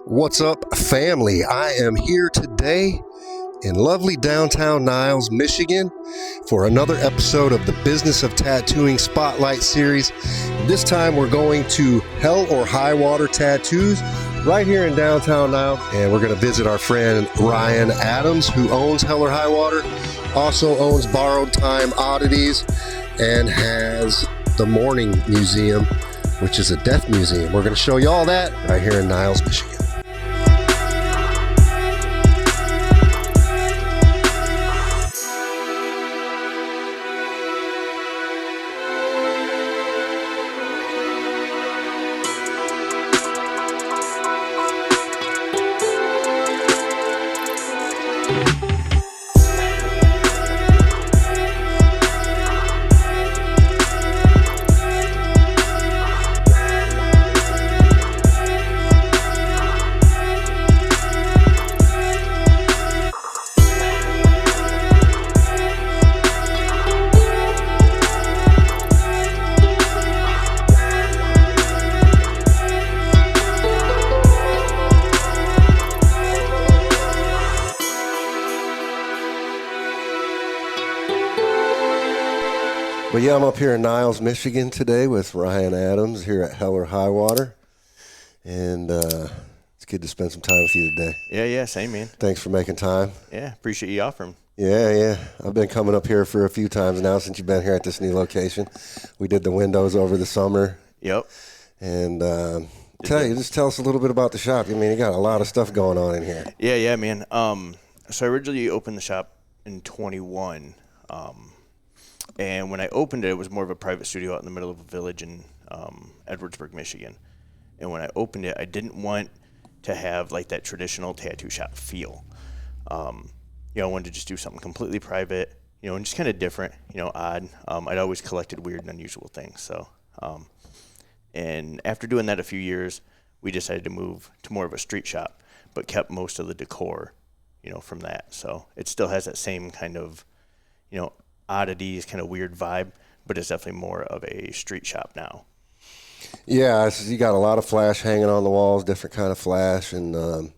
What's up, family? I am here today in lovely downtown Niles, Michigan, for another episode of the Business of Tattooing Spotlight Series. This time we're going to Hell or High Water Tattoos right here in downtown Niles, and we're going to visit our friend Ryan Adams, who owns Hell or High Water, also owns Borrowed Time Oddities, and has the Mourning Museum, which is a death museum. We're going to show you all that right here in Niles, Michigan. But yeah, I'm up here in Niles, Michigan today with Ryan Adams here at Hell or High Water. And it's good to spend some time with you today. Yeah, same, man. Thanks for making time. Yeah, appreciate you offering. Yeah. I've been coming up here for a few times now since you've been here at this new location. We did the windows over the summer. Yep. And just tell us a little bit about the shop. I mean, you got a lot of stuff going on in here. Yeah, man. So I originally opened the shop in 21. And when I opened it, it was more of a private studio out in the middle of a village in Edwardsburg, Michigan. And when I opened it, I didn't want to have like that traditional tattoo shop feel. I wanted to just do something completely private, and just kind of different, odd. I'd always collected weird and unusual things. So, and after doing that a few years, we decided to move to more of a street shop, but kept most of the decor, from that. So it still has that same kind of, oddities, kind of weird vibe, but it's definitely more of a street shop now. Yeah, you got a lot of flash hanging on the walls, different kind of flash, and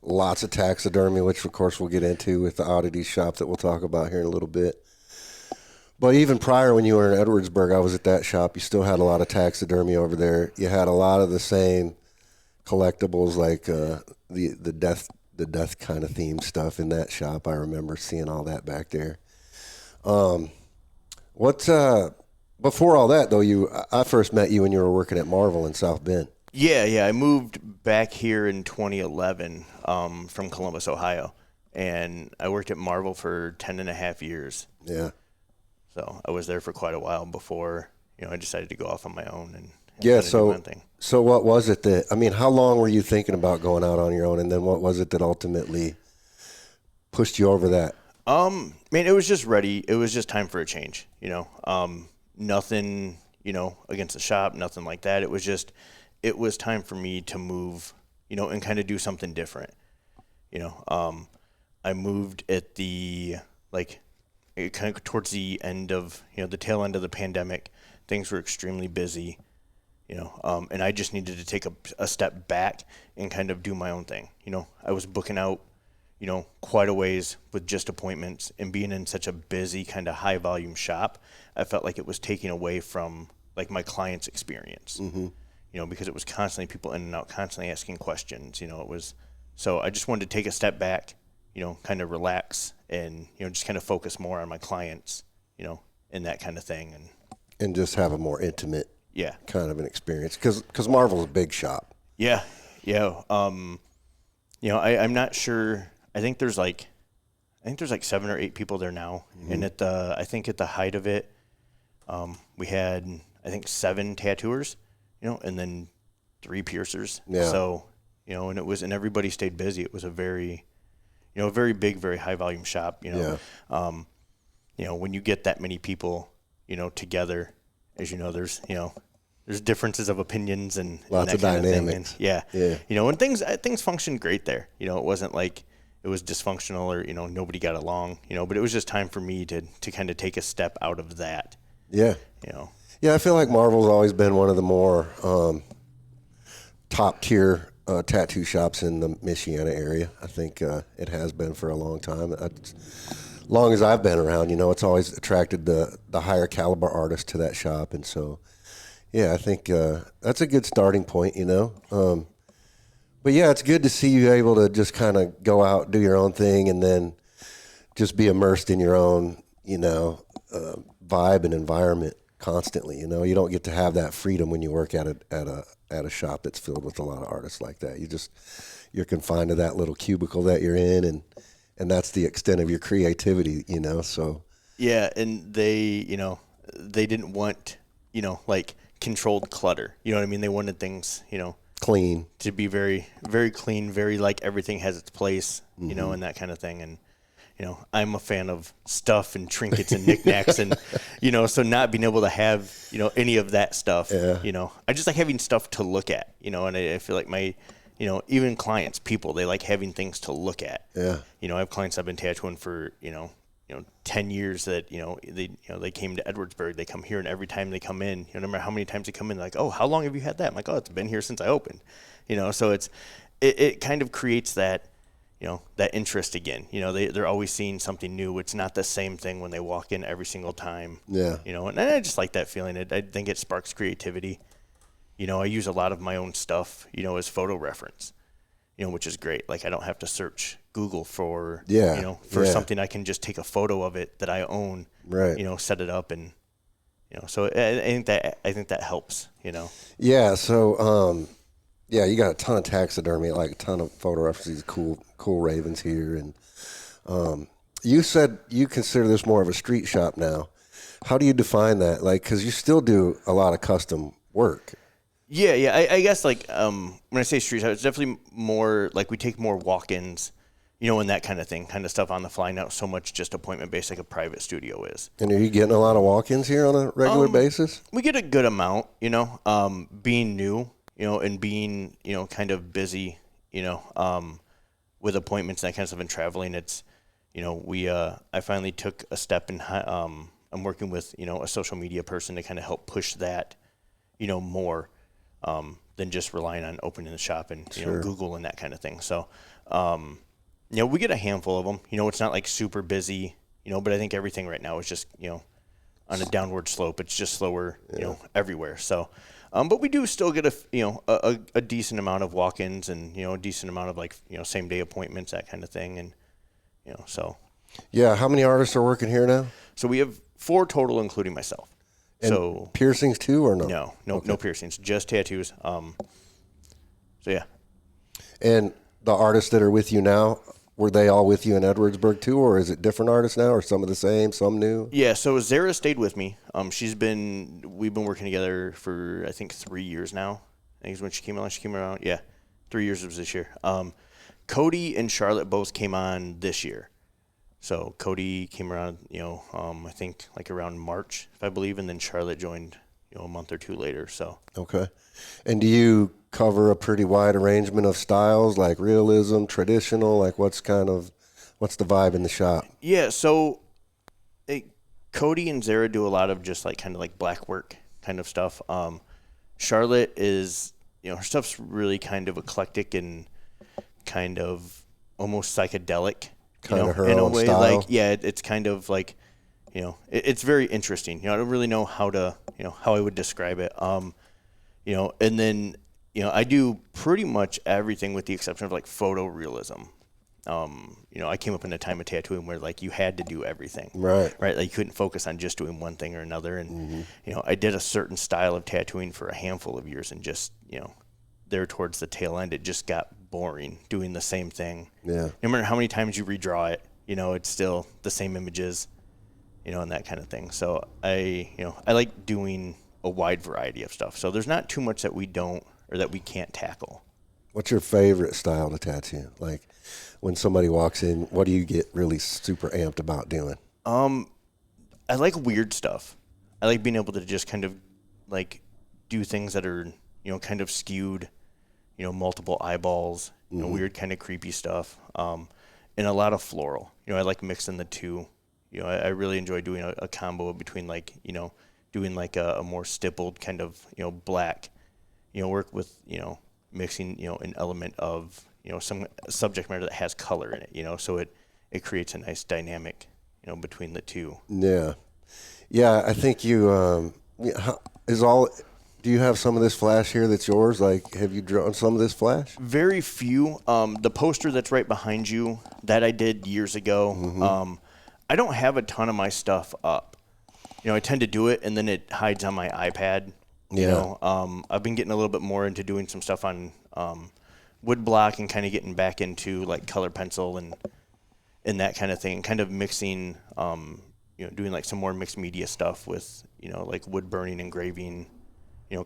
lots of taxidermy, which of course we'll get into with the oddity shop that we'll talk about here in a little bit. But even prior, when you were in Edwardsburg, I was at that shop. You still had a lot of taxidermy over there. You had a lot of the same collectibles, like the death kind of themed stuff in that shop. I remember seeing all that back there. Before all that though, I first met you when you were working at Marvel in South Bend. Yeah. I moved back here in 2011 from Columbus, Ohio, and I worked at Marvel for 10 and a half years. Yeah. So I was there for quite a while before, I decided to go off on my own and yeah. do my own thing. So what was it how long were you thinking about going out on your own, and then what was it that ultimately pushed you over that? It was just ready. It was just time for a change, nothing, against the shop, nothing like that. It was time for me to move, and kind of do something different. I moved at kind of towards the end of, the tail end of the pandemic. Things were extremely busy, and I just needed to take a step back and kind of do my own thing. I was booking out, quite a ways with just appointments, and being in such a busy kind of high volume shop, I felt like it was taking away from like my client's experience, because it was constantly people in and out, constantly asking questions, so I just wanted to take a step back, kind of relax and, just kind of focus more on my clients, and that kind of thing. And just have a more intimate kind of an experience. Cause Marvel's a big shop. Yeah. I'm not sure. I think there's like 7 or 8 people there now. Mm-hmm. And I think at the height of it, we had, I think 7 tattooers, and then 3 piercers. Yeah. So, and everybody stayed busy. It was a very big, very high volume shop, Yeah. When you get that many people, together, as there's differences of opinions and lots of dynamics. Yeah. And things functioned great there. It wasn't like it was dysfunctional or, nobody got along, but it was just time for me to kind of take a step out of that. Yeah. Yeah, I feel like Marvel's always been one of the more top tier tattoo shops in the Michiana area. I think it has been for a long time. As long as I've been around, it's always attracted the higher caliber artists to that shop. And so, yeah, I think that's a good starting point, But yeah, it's good to see you able to just kind of go out, do your own thing, and then just be immersed in your own, vibe and environment constantly. You don't get to have that freedom when you work at a shop that's filled with a lot of artists like that. You're confined to that little cubicle that you're in, and that's the extent of your creativity. So yeah, and they didn't want like controlled clutter. You know what I mean? They wanted things clean, to be very, very clean, very like everything has its place, and that kind of thing. And I'm a fan of stuff and trinkets and knickknacks, and so not being able to have any of that stuff. Yeah. I just like having stuff to look at. And I feel like my even clients, people, they like having things to look at. Yeah. I have clients I've been tattooing for 10 years that they came to Edwardsburg. They come here, and every time they come in, no matter how many times they come in, they're like, oh, how long have you had that? I'm like, oh, it's been here since I opened. So it kind of creates that that interest again. They're always seeing something new. It's not the same thing when they walk in every single time. Yeah. And I just like that feeling. I think it sparks creativity. I use a lot of my own stuff, as photo reference, which is great. Like I don't have to search Google for, something. I can just take a photo of it that I own, right. Set it up, and, so I think that helps, Yeah. So, yeah, you got a ton of taxidermy, like a ton of photo references, cool ravens here. And you said you consider this more of a street shop now. How do you define that? Like, because you still do a lot of custom work. Yeah. I guess like when I say street shop, it's definitely more like we take more walk-ins, and that kind of thing, kind of stuff on the fly. Not so much just appointment-based like a private studio is. And are you getting a lot of walk-ins here on a regular basis? We get a good amount, being new. And being, kind of busy, with appointments and that kind of stuff and traveling, it's, I finally took a step in, I'm working with, a social media person to kind of help push that, more, than just relying on opening the shop and, Sure. Google and that kind of thing. So, we get a handful of them, it's not like super busy, but I think everything right now is just, on a downward slope. It's just slower, everywhere. So, but we do still get a decent amount of walk-ins and, a decent amount of like, same day appointments, that kind of thing. And, so. Yeah. How many artists are working here now? So we have 4 total, including myself. And so piercings too, or no? No, Okay. no piercings, just tattoos. So yeah. And the artists that are with you now, were they all with you in Edwardsburg too, or is it different artists now, or some of the same, some new? Yeah, so Zara stayed with me. We've been working together for I think 3 years now. I think is when she came on. She came around, 3 years was this year. Cody and Charlotte both came on this year. So Cody came around, I think like around March, if I believe, and then Charlotte joined, a month or 2 later. So Okay. And do you cover a pretty wide arrangement of styles, like realism, traditional? Like what's the vibe in the shop? Yeah, so Cody and Zara do a lot of just like kind of like black work kind of stuff. Charlotte is, her stuff's really kind of eclectic and kind of almost psychedelic, Kind of her in a own way. style. Like, yeah, it's kind of like, it's very interesting. I don't really know how I would describe it. And then, I do pretty much everything with the exception of like photorealism. I came up in a time of tattooing where like you had to do everything. Right. Like you couldn't focus on just doing one thing or another. And, I did a certain style of tattooing for a handful of years and just, there towards the tail end, it just got boring doing the same thing. Yeah. No matter how many times you redraw it, it's still the same images, and that kind of thing. So I like doing a wide variety of stuff. So there's not too much that we don't or that we can't tackle. What's your favorite style to tattoo? Like when somebody walks in, what do you get really super amped about doing? I like weird stuff. I like being able to just kind of like do things that are, kind of skewed, multiple eyeballs, weird kind of creepy stuff. And a lot of floral. I like mixing the two. I really enjoy doing a combo between like, doing like a more stippled kind of, black, work with, mixing, an element of, some subject matter that has color in it, so it creates a nice dynamic, between the two. Yeah. Yeah, I think you, do you have some of this flash here that's yours? Like, have you drawn some of this flash? Very few. The poster that's right behind you, that I did years ago. Mm-hmm. I don't have a ton of my stuff up. I tend to do it, and then it hides on my iPad. I've been getting a little bit more into doing some stuff on wood block and kind of getting back into like color pencil and that kind of thing, kind of mixing, doing like some more mixed media stuff with, like wood burning, engraving,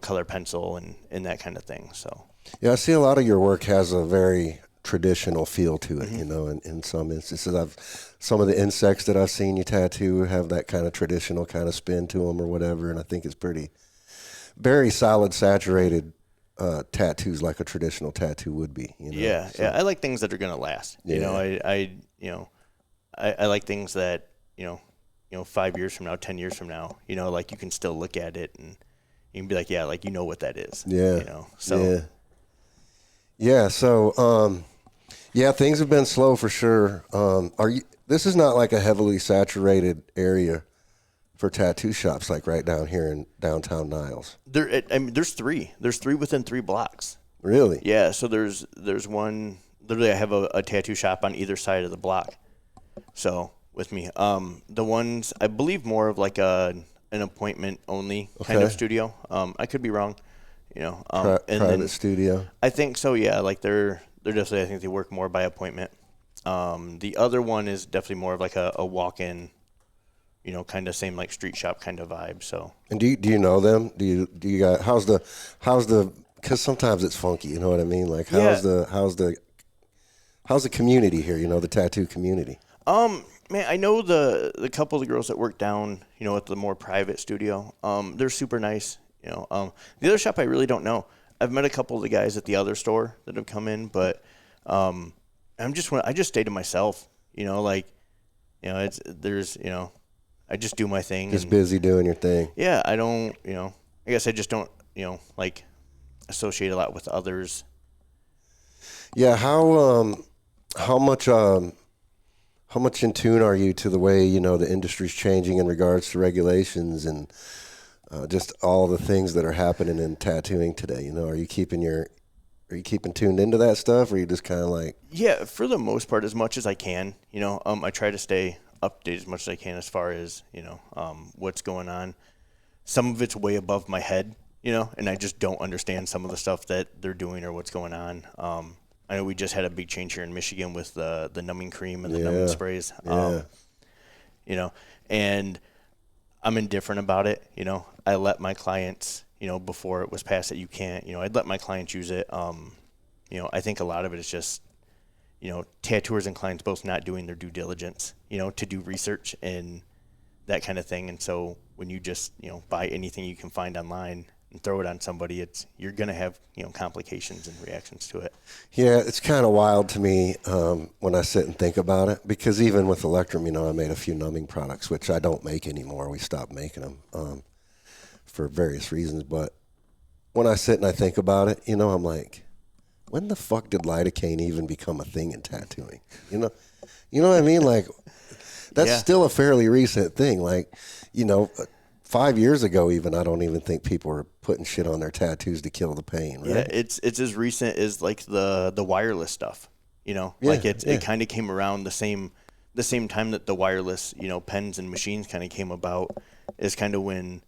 color pencil and that kind of thing. So yeah, I see a lot of your work has a very traditional feel to it, in some instances. Some of the insects that I've seen you tattoo have that kind of traditional kind of spin to them or whatever, and I think it's very solid, saturated tattoos like a traditional tattoo would be. Yeah, I like things that are gonna last. I like things that 5 years from now, 10 years from now, like you can still look at it and you can be like, yeah, like what that is. Yeah. So yeah. So things have been slow for sure. This is not like a heavily saturated area for tattoo shops like right down here in downtown Niles. There's three. There's three within 3 blocks. Really? Yeah. So there's one. Literally, I have a tattoo shop on either side of the block. So with me, the ones I believe more of like an appointment only kind of studio. I could be wrong. Private studio. I think so. Yeah. Like they're definitely. I think they work more by appointment. The other one is definitely more of like a walk-in. Kind of same like street shop kind of vibe. So. And do you know them? Do you guys? How's the? Because sometimes it's funky. You know what I mean? Like how's the community here? The tattoo community. Man, I know the couple of the girls that work down, at the more private studio. They're super nice. The other shop I really don't know. I've met a couple of the guys at the other store that have come in, but I just stay to myself. I just do my thing. Just busy doing your thing. Yeah, I don't. I guess I just don't. Like associate a lot with others. Yeah, how much in tune are you to the way the industry's changing in regards to regulations and just all the things that are happening in tattooing today? Are you keeping tuned into that stuff, or are you just kind of like? Yeah, for the most part, as much as I can. I try to stay updated as much as I can as far as what's going on. Some of it's way above my head, and I just don't understand some of the stuff that they're doing or what's going on. I know we just had a big change here in Michigan with the numbing cream and the numbing sprays. And I'm indifferent about it. I let my clients, before it was passed that you can't, I'd let my clients use it. I think a lot of it is just, tattooers and clients both not doing their due diligence, to do research and that kind of thing. And so when you just, buy anything you can find online and throw it on somebody, you're going to have, complications and reactions to it. Yeah, it's kind of wild to me when I sit and think about it, because even with Electrum, I made a few numbing products, which I don't make anymore. We stopped making them for various reasons. But when I sit and I think about it, I'm like, when the fuck did lidocaine even become a thing in tattooing? You know what I mean? Like, that's still a fairly recent thing. Like, 5 years ago, even, I don't even think people were putting shit on their tattoos to kill the pain, right? Yeah, it's as recent as like the wireless stuff, it kind of came around the same time that the wireless, pens and machines kind of came about, is kind of when,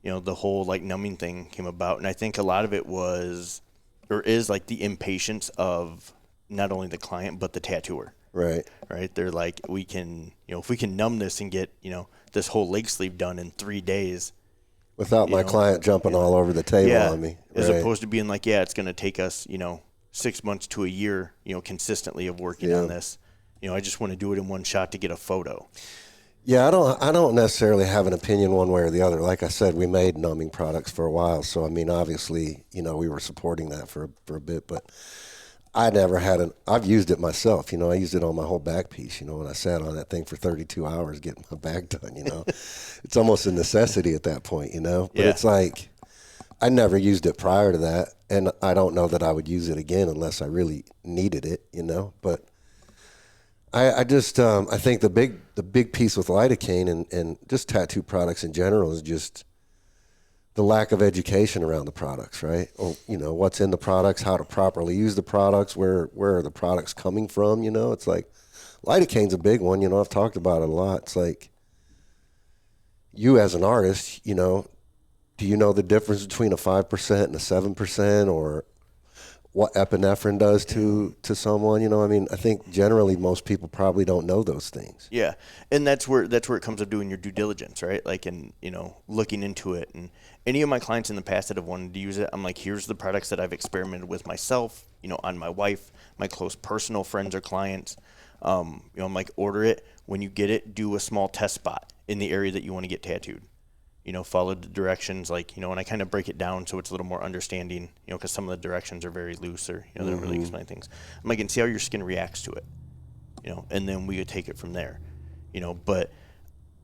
the whole like numbing thing came about. And I think a lot of it was, or is like the impatience of not only the client, but the tattooer. Right. They're like, we can, if we can numb this and get, this whole leg sleeve done in 3 days. Without my client jumping all over the table on me. As opposed to being like, it's going to take us, 6 months to a year, consistently of working on this. I just want to do it in one shot to get a photo. Yeah, I don't necessarily have an opinion one way or the other. Like I said, we made numbing products for a while. So, I mean, obviously, we were supporting that for a bit. But I never had I've used it myself. I used it on my whole back piece, when I sat on that thing for 32 hours getting my back done, It's almost a necessity at that point, But it's like, I never used it prior to that, and I don't know that I would use it again unless I really needed it, But I just I think the big piece with lidocaine and just tattoo products in general is just the lack of education around the products, right? Or, what's in the products, how to properly use the products, where are the products coming from, It's like lidocaine's a big one, I've talked about it a lot. It's like you as an artist, do you know the difference between a 5% and a 7%, or what epinephrine does to someone? I think generally most people probably don't know those things. Yeah, and that's where it comes up doing your due diligence, right? Like, and looking into it. And any of my clients in the past that have wanted to use it, I'm like, here's the products that I've experimented with myself, on my wife, my close personal friends or clients. I'm like, order it. When you get it, do a small test spot in the area that you want to get tattooed. Follow the directions, like, and I kind of break it down so it's a little more understanding, because some of the directions are very loose, or, they don't really explain things. I'm like, and see how your skin reacts to it, and then we would take it from there, but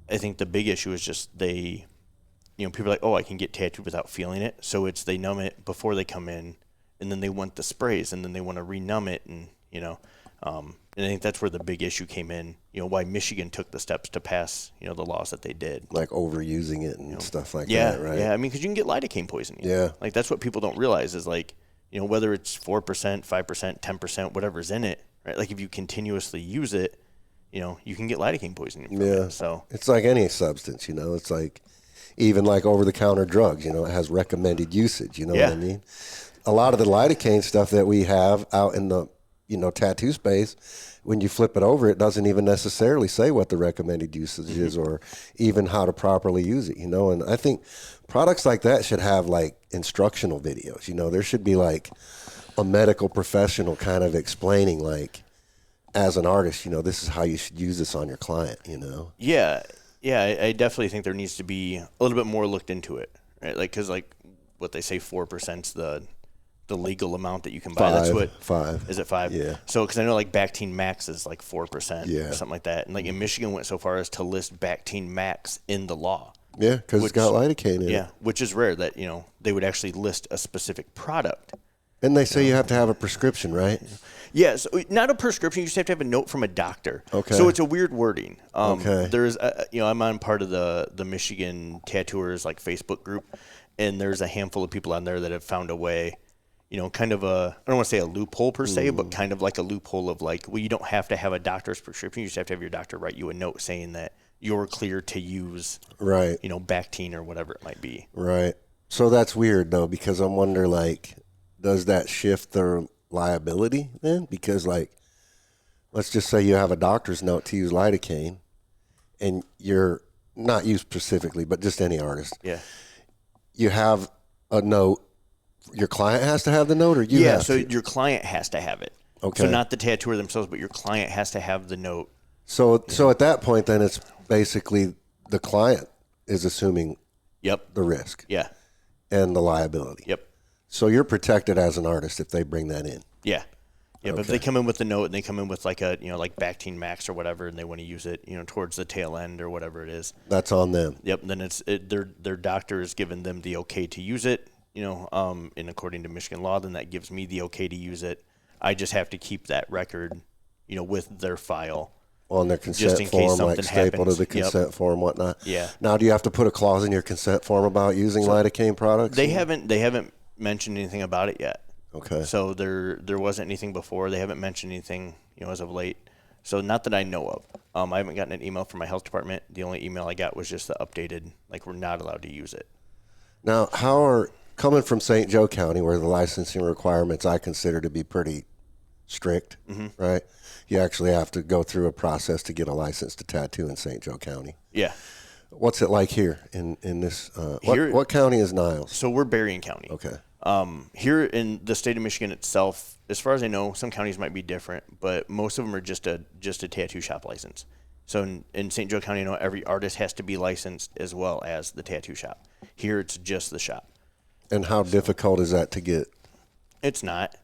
I think the big issue is just people are like, oh, I can get tattooed without feeling it. So they numb it before they come in, and then they want the sprays, and then they want to re-numb it, and, and I think that's where the big issue came in, why Michigan took the steps to pass, the laws that they did. Like overusing it and stuff like that, right? Yeah, I mean, because you can get lidocaine poisoning. Yeah. Like, that's what people don't realize is, like, whether it's 4%, 5%, 10%, whatever's in it, right? Like, if you continuously use it, you can get lidocaine poisoning from it. So it's like any substance, It's like even like over-the-counter drugs, it has recommended usage, what I mean? A lot of the lidocaine stuff that we have out in the tattoo space, when you flip it over, it doesn't even necessarily say what the recommended usage is or even how to properly use it, and I think products like that should have like instructional videos, there should be like a medical professional kind of explaining, like, as an artist, this is how you should use this on your client, Yeah, I definitely think there needs to be a little bit more looked into it, right? Like, because like what they say, 4%'s the legal amount that you can buy. That's what 5 is it 5? Yeah. So because I know like Bactine Max is like 4% or something like that, and like in Michigan went so far as to list Bactine Max in the law. Yeah, because it's got lidocaine in it. Yeah, which is rare that they would actually list a specific product. And they say you have to have a prescription, right? Yeah, so not a prescription. You just have to have a note from a doctor. Okay. So it's a weird wording. Okay. There's, I'm on part of the Michigan Tattooers like Facebook group, and there's a handful of people on there that have found a way, kind of I don't want to say a loophole per se, but kind of like a loophole of like, well, you don't have to have a doctor's prescription. You just have to have your doctor write you a note saying that you're clear to use, right? Bactine or whatever it might be. Right. So that's weird though, because I wonder, like, does that shift their liability then? Because, like, let's just say you have a doctor's note to use lidocaine, and you're not you specifically, but just any artist. Yeah. You have a note. Your client has to have the note, or you have so to? your client has to have it. Okay. So not the tattooer themselves, but your client has to have the note. So at that point, then it's basically the client is assuming the risk. Yeah. And the liability. Yep. So you're protected as an artist if they bring that in. Yeah. Yeah, but if they come in with the note and they come in with like a, like Bactine Max or whatever, and they want to use it, towards the tail end or whatever it is. That's on them. Yep. Then their doctor has given them the okay to use it, and according to Michigan law, then that gives me the okay to use it. I just have to keep that record, with their file. On their consent form, like stapled to the consent form, whatnot. Yeah. Now, do you have to put a clause in your consent form about using lidocaine products? They haven't mentioned anything about it yet. Okay. So there wasn't anything before. They haven't mentioned anything, as of late. So not that I know of. I haven't gotten an email from my health department. The only email I got was just the updated, like, we're not allowed to use it. Now, coming from St. Joe County, where the licensing requirements I consider to be pretty strict, right? You actually have to go through a process to get a license to tattoo in St. Joe County. Yeah. What's it like here in this? What county is Niles? So we're Berrien County. Okay. Here in the state of Michigan itself, as far as I know, some counties might be different, but most of them are just a tattoo shop license. So in St. Joe County, every artist has to be licensed as well as the tattoo shop. Here, it's just the shop. And how difficult is that to get? It's not.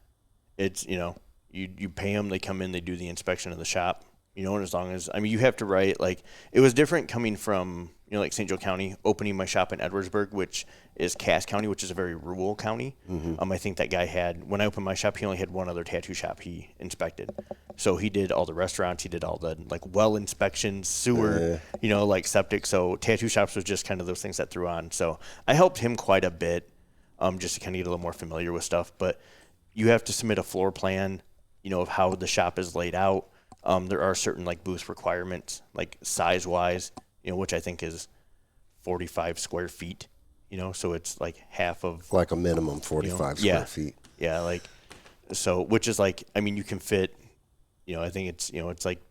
It's, you pay them, they come in, they do the inspection of the shop, You know, and as long as, I mean, you have to write, like, it was different coming from, you know, like St. Joe County, opening my shop in Edwardsburg, which is Cass County, which is a very rural county. I think that guy had, when I opened my shop, he only had one other tattoo shop he inspected. So he did all the restaurants, he did all the, like, well inspections, sewer, you know, like septic. So tattoo shops was just kind of those things that threw on. So I helped him quite a bit, just to kind of get a little more familiar with stuff. But you have to submit a floor plan, you know, of how the shop is laid out. There are certain like booth requirements, like size wise, you know, which I think is 45 square feet, you know, so it's like half of like a minimum 45 square feet. Yeah. Like, so, which is like, I mean, you can fit, you know, I think it's, you know, it's like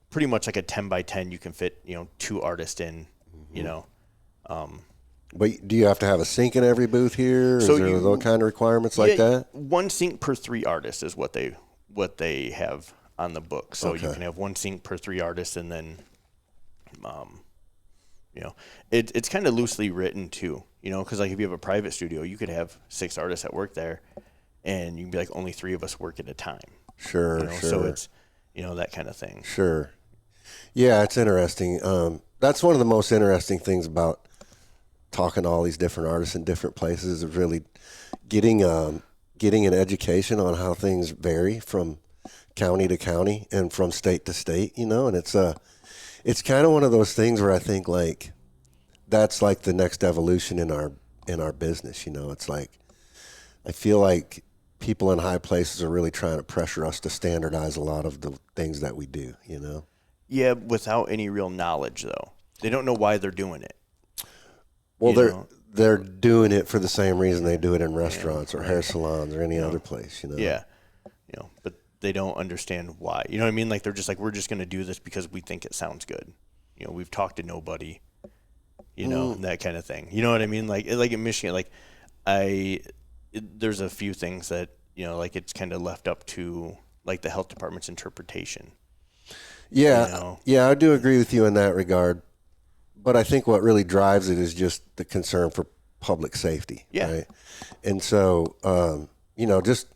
pretty much like a 10 by 10, you can fit, you know, 2 artists in, you know. But do you have to have a sink in every booth here? So is there those kind of requirements like that? 1 sink per 3 artists is what they have on the book. So you can have 1 sink per 3 artists, and then, you know, it's kind of loosely written too, you know, because like if you have a private studio, you could have 6 artists that work there, and you can be like only 3 of us work at a time. Sure, you know? sure. So it's, you know, that kind of thing. Sure. Yeah, it's interesting. That's one of the most interesting things about talking to all these different artists in different places, is really getting an education on how things vary from county to county and from state to state, you know. And it's kind of one of those things where I think like that's like the next evolution in our business, you know. It's like I feel like people in high places are really trying to pressure us to standardize a lot of the things that we do, you know. Yeah, without any real knowledge though. They don't know why they're doing it. Well, they're doing it for the same reason they do it in restaurants or hair salons or any other place, you know. Yeah. You know, but they don't understand why. You know what I mean? Like they're just like, we're just going to do this because we think it sounds good. You know, we've talked to nobody, you know, that kind of thing. You know what I mean? Like in Michigan, like there's a few things that, you know, like it's kind of left up to like the health department's interpretation. Yeah. You know? Yeah, I do agree with you in that regard. But I think what really drives it is just the concern for public safety. Yeah. Right? And so, you know, just,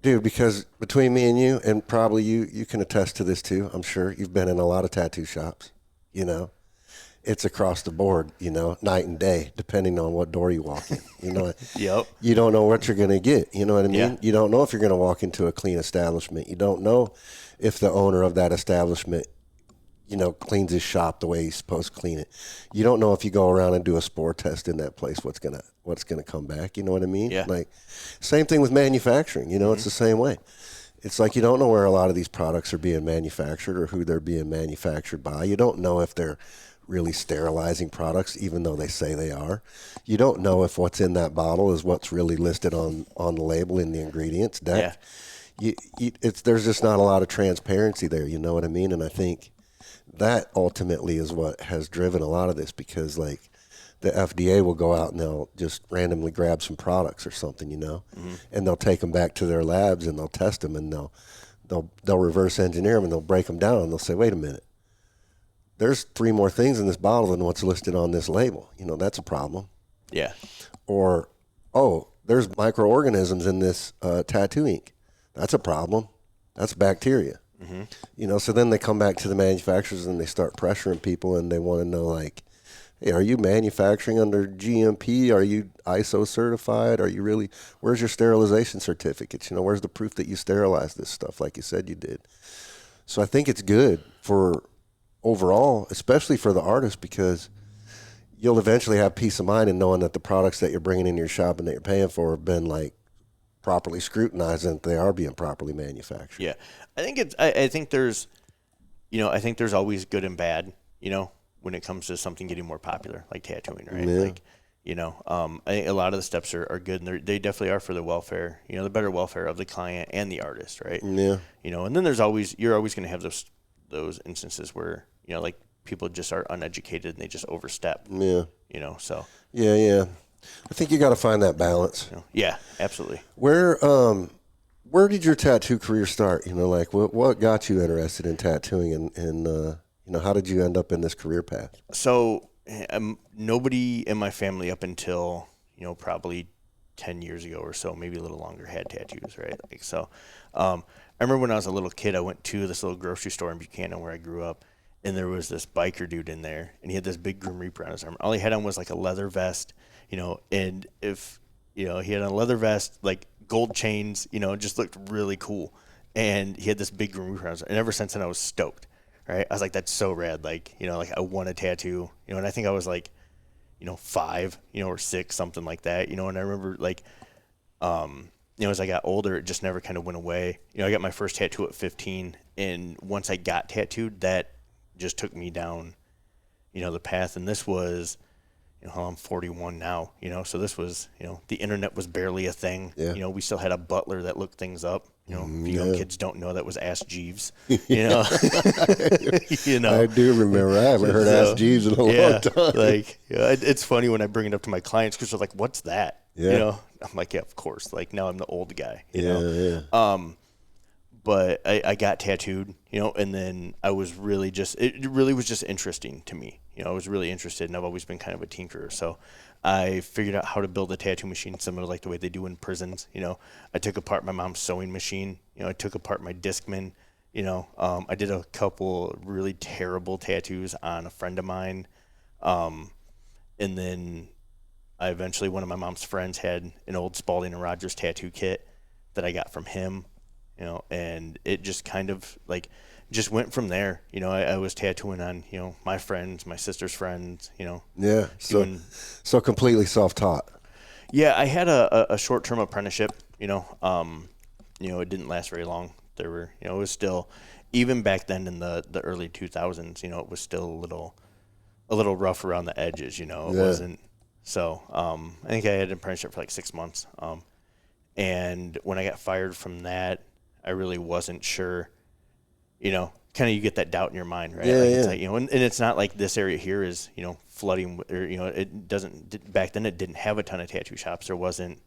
dude, because between me and you, and probably you can attest to this too, I'm sure you've been in a lot of tattoo shops, you know. It's across the board, you know, night and day, depending on what door you walk in. You know, Yep. You don't know what you're going to get. You know what I mean? Yeah. You don't know if you're going to walk into a clean establishment. You don't know if the owner of that establishment, you know, cleans his shop the way he's supposed to clean it. You don't know if you go around and do a spore test in that place, what's gonna come back. You know what I mean? Yeah. Like, same thing with manufacturing. You know, it's the same way. It's like you don't know where a lot of these products are being manufactured or who they're being manufactured by. You don't know if they're really sterilizing products, even though they say they are. You don't know if what's in that bottle is what's really listed on the label in the ingredients deck. Yeah. There's just not a lot of transparency there. You know what I mean? And I think that ultimately is what has driven a lot of this, because like the FDA will go out and they'll just randomly grab some products or something, you know, and they'll take them back to their labs and they'll test them, and they'll reverse engineer them, and they'll break them down, and they'll say, wait a minute, there's 3 more things in this bottle than what's listed on this label. You know, that's a problem. Yeah. Or, oh, there's microorganisms in this tattoo ink. That's a problem. That's bacteria. You know, so then they come back to the manufacturers and they start pressuring people, and they want to know, like, hey, are you manufacturing under GMP? Are you ISO certified? Are you really, where's your sterilization certificates? You know, where's the proof that you sterilized this stuff like you said you did? So I think it's good for overall, especially for the artist, because you'll eventually have peace of mind in knowing that the products that you're bringing into your shop and that you're paying for have been like properly scrutinized and they are being properly manufactured. Yeah. I think there's always good and bad, you know, when it comes to something getting more popular, like tattooing, right? Yeah. Like, you know, I think a lot of the steps are good, and they definitely are for the welfare, you know, the better welfare of the client and the artist, right? Yeah. You know, and then you're always going to have those instances where, you know, like people just are uneducated and they just overstep. Yeah. You know, so. Yeah. I think you got to find that balance. You know, yeah, absolutely. Where did your tattoo career start? You know, like what got you interested in tattooing, and you know, how did you end up in this career path? So nobody in my family up until, you know, probably 10 years ago or so, maybe a little longer, had tattoos, right? Like, so I remember when I was a little kid, I went to this little grocery store in Buchanan where I grew up, and there was this biker dude in there, and he had this big Grim Reaper on his arm. All he had on was like a leather vest, and if, he had a leather vest, like gold chains, just looked really cool. And he had this big Grim Reaper on his arm. And ever since then, I was stoked, right? I was like, that's so rad. Like, like I want a tattoo, and I think I was like, 5, or 6, something like that, and I remember like, as I got older, it just never kind of went away. I got my first tattoo at 15, and once I got tattooed, that just took me down, the path. And this was, I'm 41 now, so this was, the internet was barely a thing. Yeah. We still had a butler that looked things up. If young kids don't know, that was Ask Jeeves. I do remember. I haven't heard Ask Jeeves in a long time. Like, it's funny when I bring it up to my clients because they're like, "What's that?" Yeah. I'm like, "Yeah, of course." Like now I'm the old guy. Yeah. But I got tattooed, and then I was really it really was just interesting to me. I was really interested, and I've always been kind of a tinkerer. So I figured out how to build a tattoo machine similar like the way they do in prisons. I took apart my mom's sewing machine. I took apart my Discman. I did a couple really terrible tattoos on a friend of mine. And then one of my mom's friends had an old Spalding and Rogers tattoo kit that I got from him. And it just kind of like just went from there. I was tattooing on, my friends, my sister's friends, Yeah. So completely self-taught. Yeah, I had a short-term apprenticeship, it didn't last very long. There were, it was still, even back then in the early 2000s, it was still a little rough around the edges, it wasn't. So I think I had an apprenticeship for like 6 months. And when I got fired from that, I really wasn't sure, kind of you get that doubt in your mind, right? Yeah, It's like, and it's not like this area here is, flooding, or, it doesn't, back then it didn't have a ton of tattoo shops. There wasn't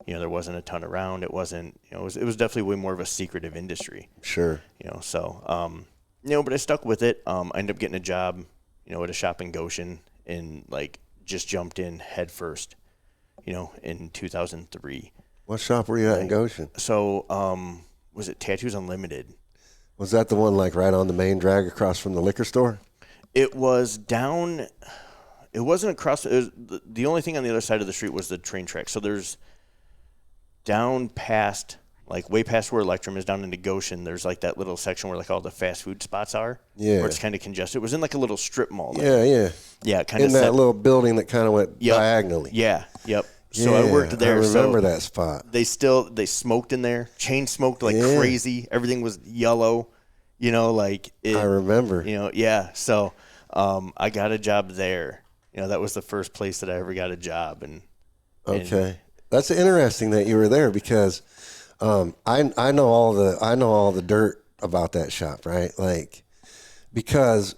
a ton around. It wasn't, it was definitely way more of a secretive industry. Sure. But I stuck with it. I ended up getting a job, at a shop in Goshen, and like just jumped in head first, in 2003. What shop were you at in Goshen? So, was it Tattoos Unlimited? Was that the one like right on the main drag across from the liquor store? It was down. It wasn't across. It was, the only thing on the other side of the street was the train track. So there's down past, like way past where Electrum is, down into Goshen. There's like that little section where like all the fast food spots are. Yeah. Where it's kind of congested. It was in like a little strip mall. Yeah. Yeah. Kind of in that little building that kind of went diagonally. Yeah. Yep. So I worked there. I remember that spot. They smoked in there. Chain smoked like crazy. Everything was yellow. I remember. Yeah. So I got a job there. That was the first place that I ever got a job. Okay. That's interesting that you were there because I know all the dirt about that shop, right? Like, because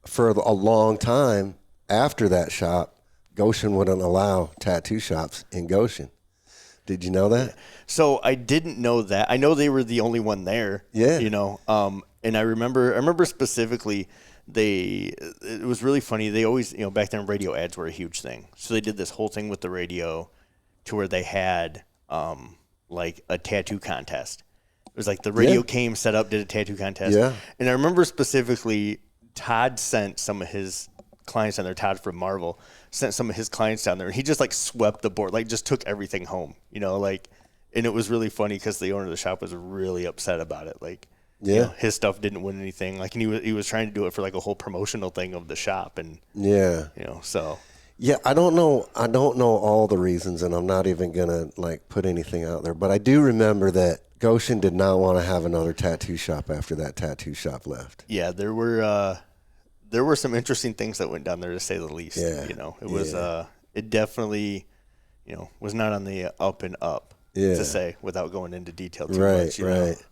for a long time after that shop, Goshen wouldn't allow tattoo shops in Goshen. Did you know that? So I didn't know that. I know they were the only one there. Yeah. And I remember specifically it was really funny. They always, back then radio ads were a huge thing. So they did this whole thing with the radio to where they had like a tattoo contest. It was like the radio came, set up, did a tattoo contest. Yeah. And I remember specifically Todd sent some of his clients down there. Todd from Marvel sent some of his clients down there, and he just like swept the board, like just took everything home, and it was really funny because the owner of the shop was really upset about it. Like, his stuff didn't win anything. Like, and he was trying to do it for like a whole promotional thing of the shop, and so. Yeah, I don't know all the reasons, and I'm not even gonna like put anything out there, but I do remember that Goshen did not want to have another tattoo shop after that tattoo shop left. Yeah, there were some interesting things that went down there, to say the least. Yeah. It was it definitely, was not on the up and up, to say, without going into detail too much. Right.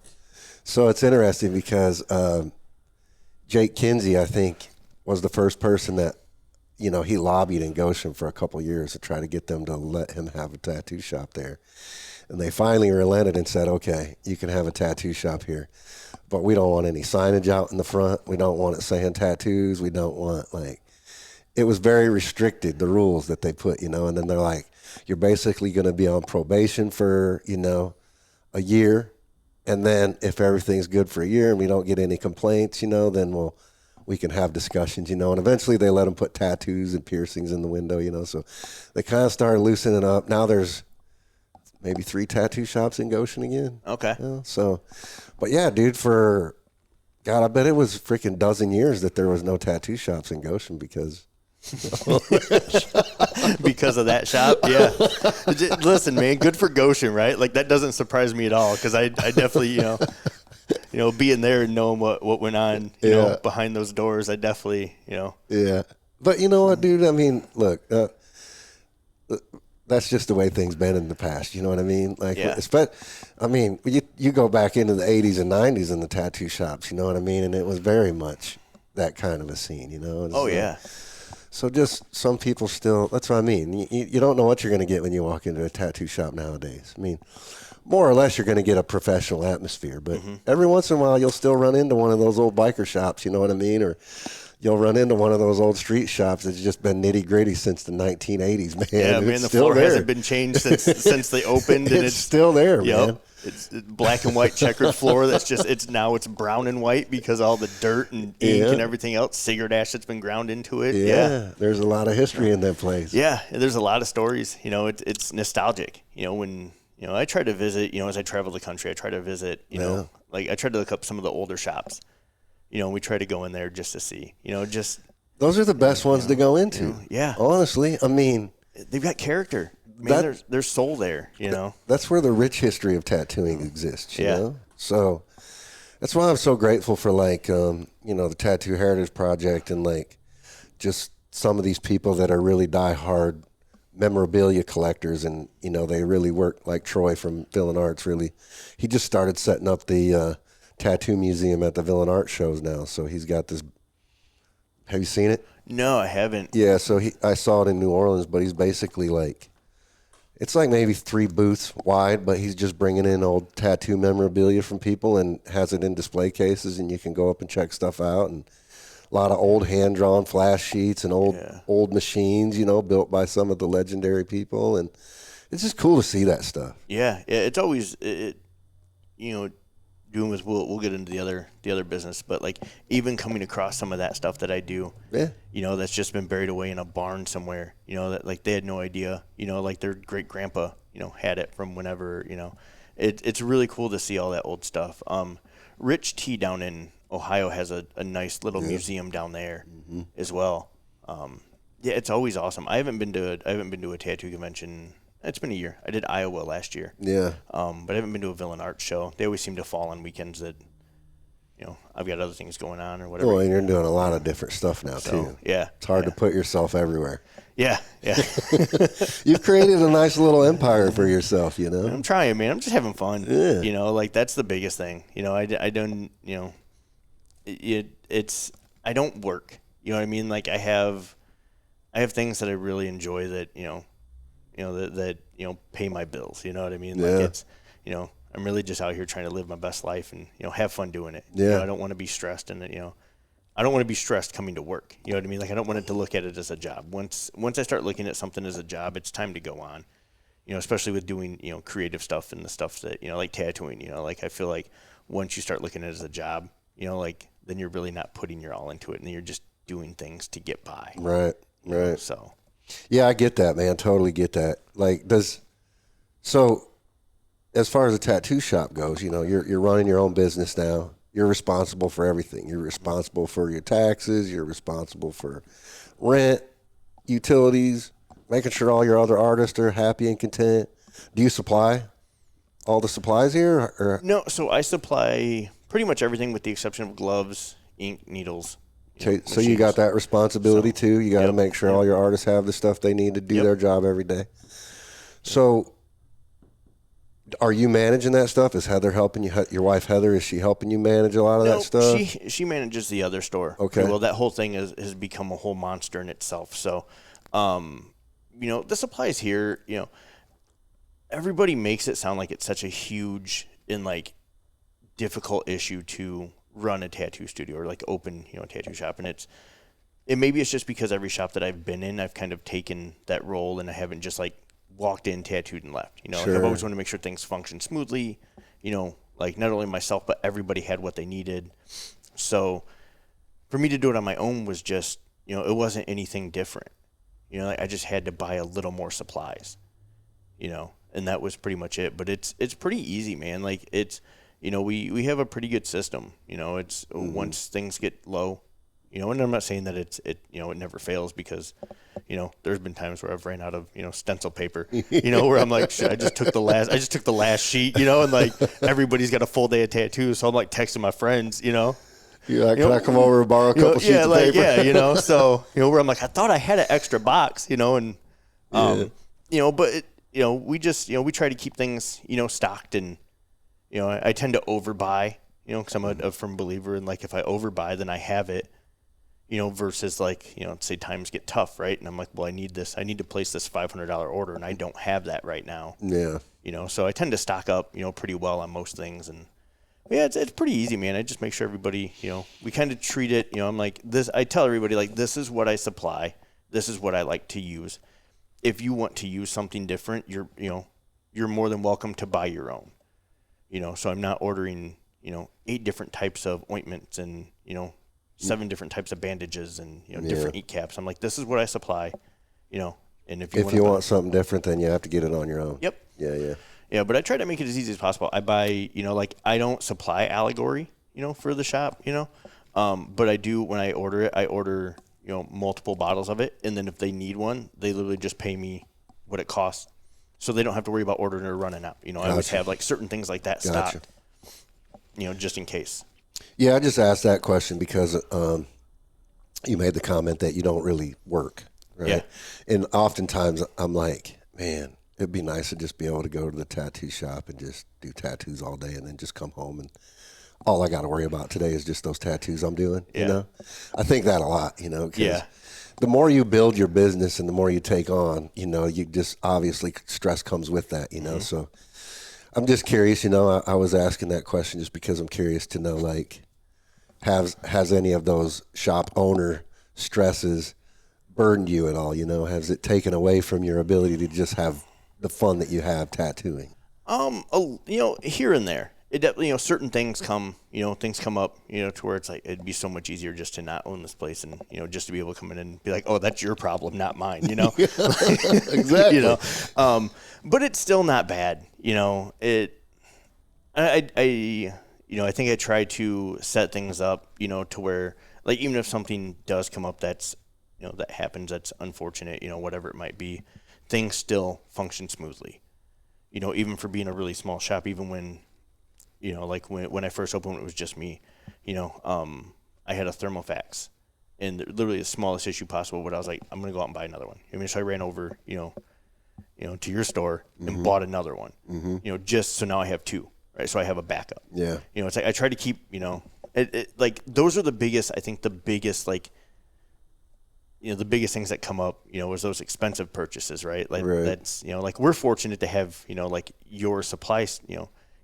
So it's interesting because Jake Kinsey, I think, was the first person that, he lobbied in Goshen for a couple of years to try to get them to let him have a tattoo shop there. And they finally relented and said, okay, you can have a tattoo shop here, but we don't want any signage out in the front. We don't want it saying tattoos. We don't want, it was very restricted, the rules that they put, and then they're like, you're basically going to be on probation for, a year, And then if everything's good for a year and we don't get any complaints, then we can have discussions, and eventually they let them put tattoos and piercings in the window, so they kind of started loosening up. Now there's maybe 3 tattoo shops in Goshen again. Okay. But yeah, dude, God, I bet it was a freaking dozen years that there was no tattoo shops in Goshen because because of that shop. Yeah. Listen, man, good for Goshen, right? Like that doesn't surprise me at all. Cause I definitely, being there and knowing what went on, you know, behind those doors, I definitely, Yeah. But you know what, dude? I mean, look, that's just the way things been in the past. You know what I mean? Like, you go back into the 80s and 90s in the tattoo shops, you know what I mean? And it was very much that kind of a scene, yeah. So just some people still, that's what I mean. You don't know what you're going to get when you walk into a tattoo shop nowadays. I mean, more or less you're going to get a professional atmosphere, but every once in a while you'll still run into one of those old biker shops, you know what I mean? Or you'll run into one of those old street shops that's just been nitty gritty since the 1980s, man. Yeah, man, the floor hasn't been changed since they opened, and it's still there, man. It's black and white checkered floor. That's just it's brown and white because all the dirt and ink and everything else, cigarette ash that's been ground into it. Yeah, there's a lot of history in that place. Yeah, there's a lot of stories. It's nostalgic. When I try to visit. As I travel the country, I try to visit. Like I try to look up some of the older shops. We try to go in there just to see. Those are the best ones to go into. Yeah, honestly, I mean, they've got character. There's soul there, That's where the rich history of tattooing exists, you know? So that's why I'm so grateful for, the Tattoo Heritage Project and, just some of these people that are really die-hard memorabilia collectors. And, they really work, like Troy from Villain Arts, really. He just started setting up the tattoo museum at the Villain Arts shows now. So he's got this. Have you seen it? No, I haven't. Yeah, so I saw it in New Orleans, but he's basically it's like maybe 3 booths wide, but he's just bringing in old tattoo memorabilia from people and has it in display cases, and you can go up and check stuff out. And a lot of old hand-drawn flash sheets and old machines, built by some of the legendary people. And it's just cool to see that stuff. Yeah, it's always, doing with we'll get into the other business, but even coming across some of that stuff that I do, that's just been buried away in a barn somewhere, that they had no idea, their great grandpa, had it from whenever, it's really cool to see all that old stuff. Rich T down in Ohio has a nice little museum down there as well. It's always awesome. I haven't been to a tattoo convention. It's been a year. I did Iowa last year. Yeah. But I haven't been to a Villain Arts show. They always seem to fall on weekends that, I've got other things going on or whatever. Well, and you're doing a lot of different stuff now, too. Yeah. It's hard to put yourself everywhere. Yeah, yeah. You've created a nice little empire for yourself, I'm trying, man. I'm just having fun. Yeah. That's the biggest thing. I don't, I don't work. You know what I mean? I have things that I really enjoy that, that pay my bills. You know what I mean? Yeah. I'm really just out here trying to live my best life and have fun doing it. Yeah. I don't want to be stressed, and I don't want to be stressed coming to work. You know what I mean? I don't want it to look at it as a job. Once I start looking at something as a job, it's time to go on. Especially with doing creative stuff and the stuff that like tattooing. I feel like once you start looking at it as a job, then you're really not putting your all into it, and then you're just doing things to get by. Right. Right. So. Yeah, I get that, man. Totally get that. So as far as the tattoo shop goes, you're running your own business now. You're responsible for everything. You're responsible for your taxes. You're responsible for rent, utilities, making sure all your other artists are happy and content. Do you supply all the supplies here? Or? No, so I supply pretty much everything with the exception of gloves, ink, needles. So you got that responsibility too. You got to make sure all your artists have the stuff they need to do their job every day. So are you managing that stuff? Is Heather helping you? Your wife Heather, is she helping you manage a lot of that stuff? She manages the other store. Okay. Well, that whole thing has become a whole monster in itself. So, the supplies here, everybody makes it sound like it's such a huge and difficult issue to run a tattoo studio or open, a tattoo shop. And maybe it's just because every shop that I've been in, I've kind of taken that role and I haven't just walked in, tattooed, and left. Sure. I've always wanted to make sure things function smoothly, like not only myself, but everybody had what they needed. So for me to do it on my own was just, it wasn't anything different. Like I just had to buy a little more supplies, and that was pretty much it. But it's pretty easy, man. Like it's, we have a pretty good system. It's once things get low, and I'm not saying that it never fails, because, there's been times where I've ran out of, stencil paper, where I'm like, shit, I just took the last sheet, and like everybody's got a full day of tattoos. So I'm like texting my friends, You're like, can I come over and borrow a couple sheets of paper? Yeah, so, where I'm like, I thought I had an extra box, and, but, we just, we try to keep things, stocked, and, I tend to overbuy, because I'm a firm believer in, like, if I overbuy, then I have it, versus like, say times get tough, right? And I'm like, well, I need to place this $500 order, and I don't have that right now. Yeah. So I tend to stock up, pretty well on most things. And yeah, it's pretty easy, man. I just make sure everybody, we kind of treat it, I'm like this, I tell everybody, like, this is what I supply. This is what I like to use. If you want to use something different, you're more than welcome to buy your own, so I'm not ordering, 8 different types of ointments and, 7 different types of bandages and, different ink caps. I'm like, this is what I supply, and if you want something different, then you have to get it on your own. Yep. Yeah. Yeah, but I try to make it as easy as possible. I buy, like I don't supply allegory, for the shop, but I do, when I order it, I order, multiple bottles of it. And then if they need one, they literally just pay me what it costs. So they don't have to worry about ordering or running out. I always have like certain things like that stocked, just in case. Yeah, I just asked that question because you made the comment that you don't really work, right? Yeah. And oftentimes I'm like, man, it'd be nice to just be able to go to the tattoo shop and just do tattoos all day and then just come home and all I got to worry about today is just those tattoos I'm doing, I think that a lot, because the more you build your business and the more you take on, you just obviously stress comes with that, so I'm just curious, I was asking that question just because I'm curious to know, like, has any of those shop owner stresses burdened you at all, has it taken away from your ability to just have the fun that you have tattooing? Here and there. It definitely, certain things come up, to where it's like, it'd be so much easier just to not own this place and, just to be able to come in and be like, oh, that's your problem, not mine, Exactly. But it's still not bad, I think I try to set things up, to where, like, even if something does come up that's, that happens, that's unfortunate, whatever it might be, things still function smoothly, even for being a really small shop, even when, like when I first opened, it was just me, I had a thermofax and literally the smallest issue possible, but I was like, I'm going to go out and buy another one. So I ran over, to your store and bought another one, just so now I have 2, right? So I have a backup. Yeah. It's like, I try to keep, like those are the biggest, I think the biggest, like, the biggest things that come up, is those expensive purchases, right? Like that's, like we're fortunate to have, like your supplies,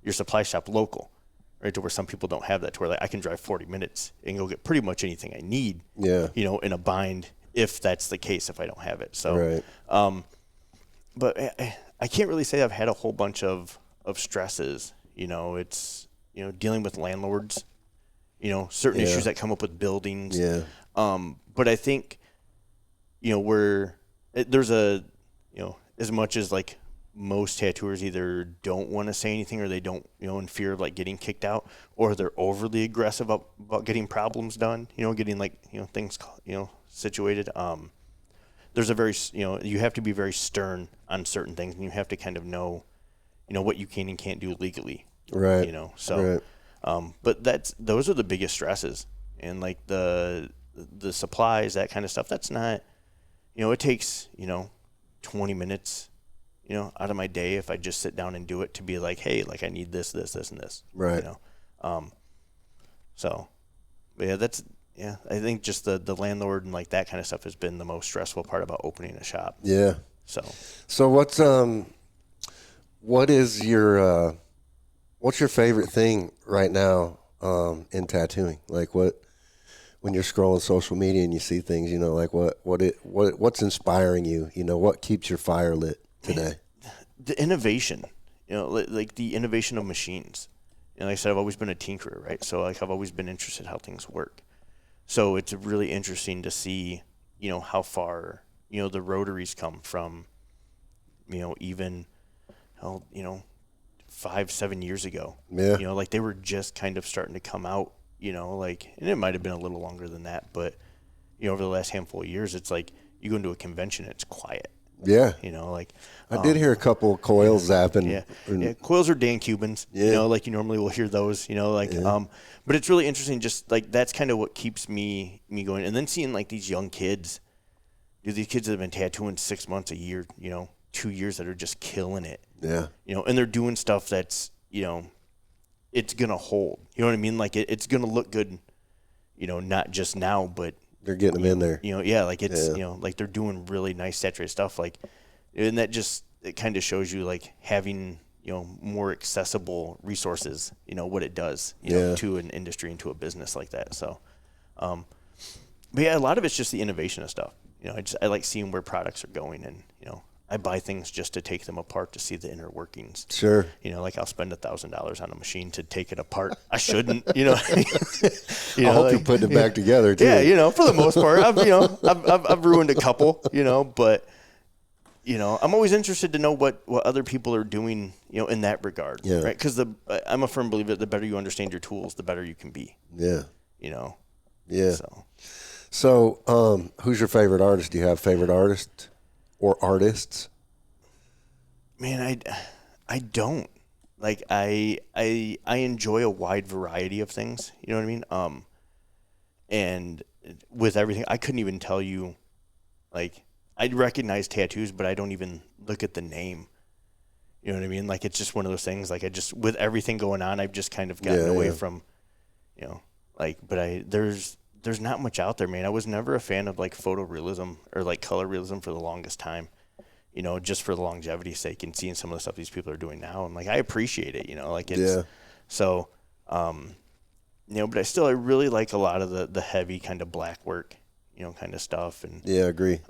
your supply shop local, right? To where some people don't have that, to where like I can drive 40 minutes and go get pretty much anything I need, in a bind, if that's the case, if I don't have it. So, but I can't really say I've had a whole bunch of stresses, it's, dealing with landlords, certain issues that come up with buildings. Yeah. But I think, there's a, as much as like most tattooers either don't want to say anything or they don't, in fear of like getting kicked out, or they're overly aggressive about getting problems done, getting like, things, situated. There's a very, you have to be very stern on certain things, and you have to kind of know, what you can and can't do legally. Right. So, but those are the biggest stresses, and like the supplies, that kind of stuff, that's not, it takes, 20 minutes, out of my day, if I just sit down and do it, to be like, hey, like I need this, and this. Right. So, but yeah, I think just the landlord and like that kind of stuff has been the most stressful part about opening a shop. Yeah. So what's your favorite thing right now in tattooing? Like when you're scrolling social media and you see things, like what's inspiring you? What keeps your fire lit today? The innovation, like the innovation of machines, like I said, I've always been a tinkerer, right? So like I've always been interested in how things work. So it's really interesting to see, how far, the rotaries come from, even, 5-7 years ago. Yeah. Like they were just kind of starting to come out, like, and it might have been a little longer than that, but, over the last handful of years, it's like you go into a convention, it's quiet. Yeah. Like I did hear a couple of coils zapping. Yeah. Coils are Dan Cubans, like you normally will hear those, but it's really interesting. Just like, that's kind of what keeps me going. And then seeing like these young kids, these kids that have been tattooing 6 months, a year, 2 years, that are just killing it. Yeah. And they're doing stuff that's, it's going to hold, you know what I mean? Like it's going to look good, not just now, but they're getting them in there. Like it's, like they're doing really nice saturated stuff. Like, and that just, it kind of shows you like having, more accessible resources, what it does, to an industry and to a business like that. So, but yeah, a lot of it's just the innovation of stuff. I like seeing where products are going, and, I buy things just to take them apart to see the inner workings. Sure. Like I'll spend $1,000 on a machine to take it apart. I shouldn't, I hope you're putting it back together too. Yeah, for the most part, I've ruined a couple, but I'm always interested to know what other people are doing, in that regard. Yeah. Right. Because I'm a firm believer that the better you understand your tools, the better you can be. Yeah. Yeah. So, who's your favorite artist? Do you have a favorite artist or artists? Man, I don't. Like I enjoy a wide variety of things. You know what I mean? And with everything, I couldn't even tell you, like, I'd recognize tattoos, but I don't even look at the name. You know what I mean? Like, it's just one of those things. Like, with everything going on, I've just kind of gotten away from, but there's not much out there, man. I was never a fan of like photorealism or like color realism for the longest time, just for the longevity's sake, and seeing some of the stuff these people are doing now. And like, I appreciate it, like it's, so, but I really like a lot of the heavy kind of black work, kind of stuff. And yeah, I agree.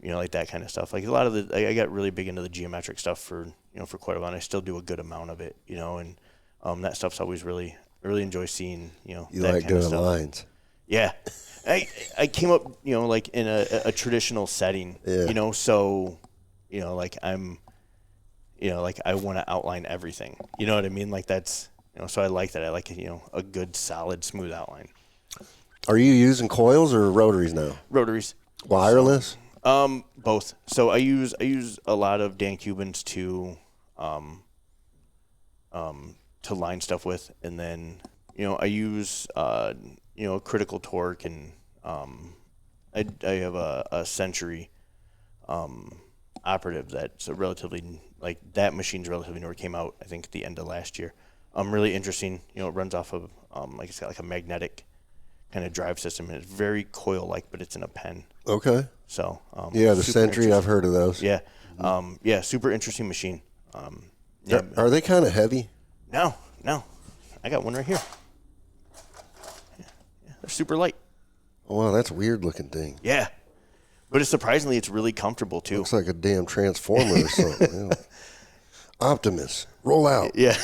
Like that kind of stuff. Like a lot of I got really big into the geometric stuff for quite a while, and I still do a good amount of it, and that stuff's always really enjoy seeing, you that like kind doing of stuff. lines. Yeah. I came up, like in a traditional setting, so, like I'm, like I want to outline everything, you know what I mean? Like that's, so I like that. I like, a good, solid, smooth outline. Are you using coils or rotaries now? Rotaries. Wireless? So, both. So I use a lot of Dan Cubans to line stuff with, and then, I use, critical torque, and I have a Century operative that's a relatively, like, that machine's relatively newer, came out I think at the end of last year. Really interesting. It runs off of like, it's got like a magnetic kind of drive system, and it's very coil like, but it's in a pen. Okay. So the Century, I've heard of those. Yeah. Super interesting machine. Are they kind of heavy? No, I got one right here. They're super light. Oh, wow, that's a weird looking thing. Yeah. But it's really comfortable too. Looks like a damn transformer or something. Optimus, roll out. Yeah.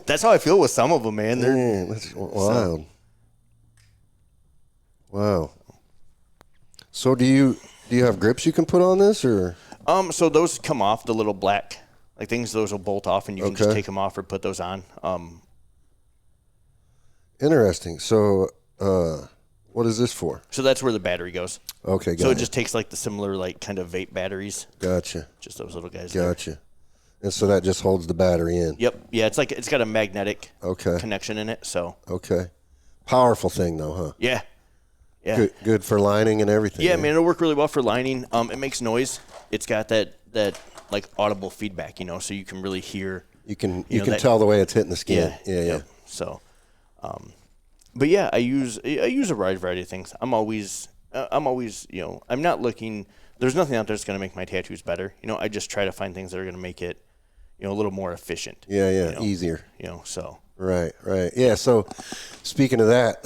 That's how I feel with some of them, man. That's wild. Wow. So do you have grips you can put on this, or? So those come off, the little black like things. Those will bolt off, and you can just take them off or put those on. Interesting. So, what is this for? So that's where the battery goes. Okay, So it just takes like the similar like kind of vape batteries. Gotcha. Just those little guys. Gotcha. There. And so that just holds the battery in. Yep. Yeah, it's got a magnetic connection in it. So. Okay. Powerful thing though, huh? Yeah. Yeah. Good for lining and everything. Yeah, man, it'll work really well for lining. It makes noise. It's got that like audible feedback, so you can really hear. You can tell the way it's hitting the skin. Yeah. Yep. So, but yeah, I use a wide variety of things. I'm always, I'm not looking. There's nothing out there that's going to make my tattoos better. I just try to find things that are going to make it, a little more efficient. Yeah. Easier. So. Right. Yeah. So, speaking of that,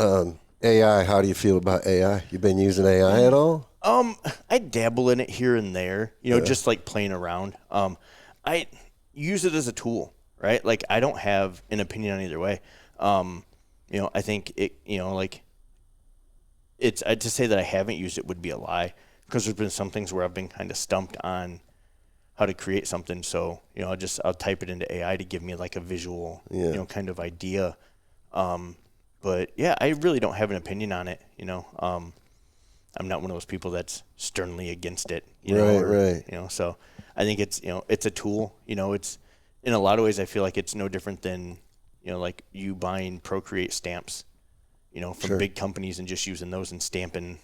AI, how do you feel about AI? You been using AI at all? I dabble in it here and there, just like playing around. I use it as a tool, right? Like, I don't have an opinion on either way. I think it, like, it's to say that I haven't used it would be a lie, because there's been some things where I've been kind of stumped on how to create something. So, I'll type it into AI to give me like a visual, kind of idea. But yeah, I really don't have an opinion on it. I'm not one of those people that's sternly against it. Right. So I think it's, it's a tool. It's, in a lot of ways, I feel like it's no different than, like you buying Procreate stamps, from big companies and just using those and stamping,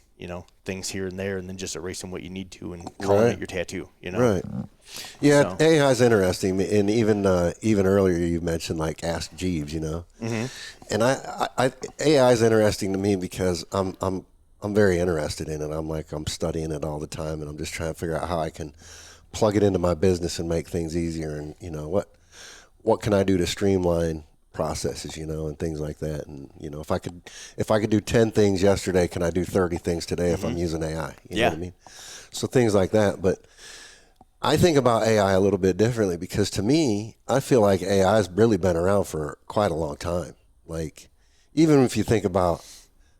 things here and there, and then just erasing what you need to and calling it your tattoo. Right. Yeah, so. AI is interesting, and even earlier you mentioned like Ask Jeeves, Mm-hmm. And I AI is interesting to me because I'm very interested in it. I'm studying it all the time, and I'm just trying to figure out how I can plug it into my business and make things easier. And what can I do to streamline processes, and things like that. And if I could do 10 things yesterday, can I do 30 things today if I'm using AI? You know what I mean? So things like that. But I think about AI a little bit differently, because to me, I feel like AI has really been around for quite a long time. Like, even if you think about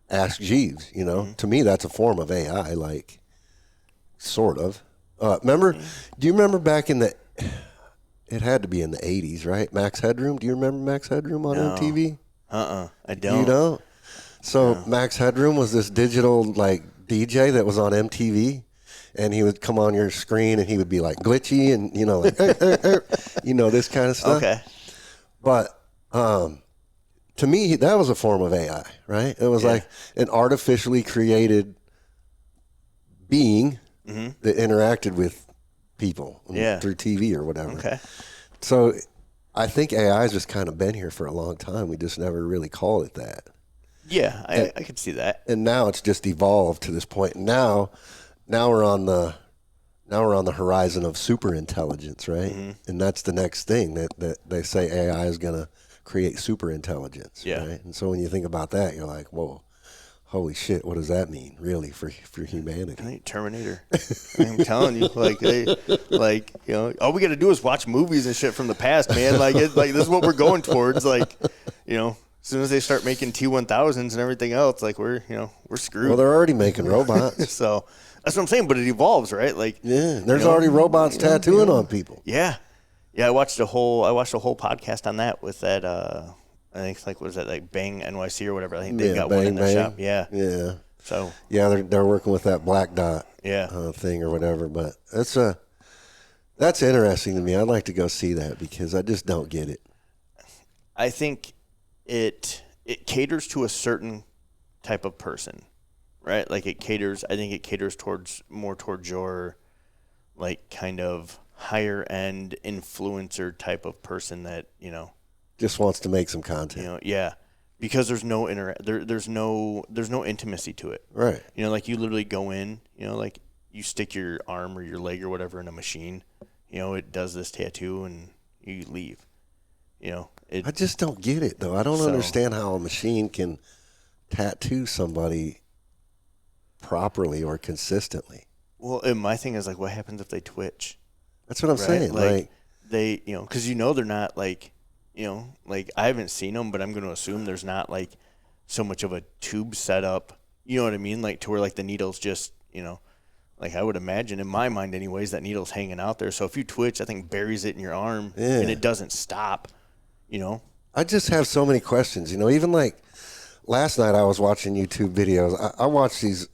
Ask Jeeves, to me, that's a form of AI, like, sort of. Do you remember back in it had to be in the 80s, right? Max Headroom. Do you remember Max Headroom on MTV? I don't. You don't? So Max Headroom was this digital, like, DJ that was on MTV. And he would come on your screen and he would be like glitchy and, like, this kind of stuff. Okay. But to me, that was a form of AI, right? It was like an artificially created being that interacted with people through TV or whatever. Okay. So I think AI has just kind of been here for a long time. We just never really called it that. Yeah, I could see that. And now it's just evolved to this point. Now we're on the horizon of super intelligence, right? Mm-hmm. And that's the next thing that they say AI is going to create super intelligence, right? And so when you think about that, you're like, whoa, holy shit, what does that mean really for humanity? I think Terminator. I'm telling you, all we got to do is watch movies and shit from the past, man. Like this is what we're going towards. Like, as soon as they start making T-1000s and everything else, like we're screwed. Well, they're already making robots. So that's what I'm saying, but it evolves, right? Like, there's already robots tattooing on people. Yeah. I watched a whole podcast on that with that. I think what was that, like Bang NYC or whatever? I think they got one in the shop. Yeah. So they're working with that black dot thing or whatever. But that's interesting to me. I'd like to go see that because I just don't get it. I think it caters to a certain type of person. Right, like I think it caters towards your, like, kind of higher end influencer type of person that just wants to make some content. Because there's no there's no intimacy to it. Right. Like you literally go in, like you stick your arm or your leg or whatever in a machine, it does this tattoo and you leave. I just don't get it though. I don't understand how a machine can tattoo somebody properly or consistently. Well, and my thing is, like, what happens if they twitch? That's what I'm saying. Like they, because they're not like, like I haven't seen them, but I'm going to assume there's not like so much of a tube setup. You know what I mean? Like to where like the needle's just, like I would imagine in my mind, anyways, that needle's hanging out there. So if you twitch, I think buries it in your arm and it doesn't stop. I just have so many questions. Even like last night I was watching YouTube videos. I watched these.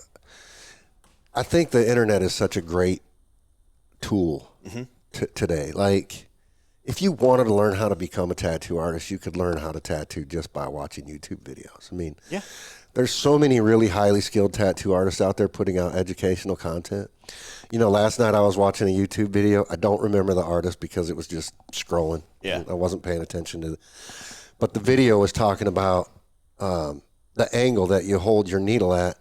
I think the internet is such a great tool today. Like, if you wanted to learn how to become a tattoo artist, you could learn how to tattoo just by watching YouTube videos. I mean, there's so many really highly skilled tattoo artists out there putting out educational content. Last night I was watching a YouTube video. I don't remember the artist because it was just scrolling. Yeah. I wasn't paying attention to it. But the video was talking about the angle that you hold your needle at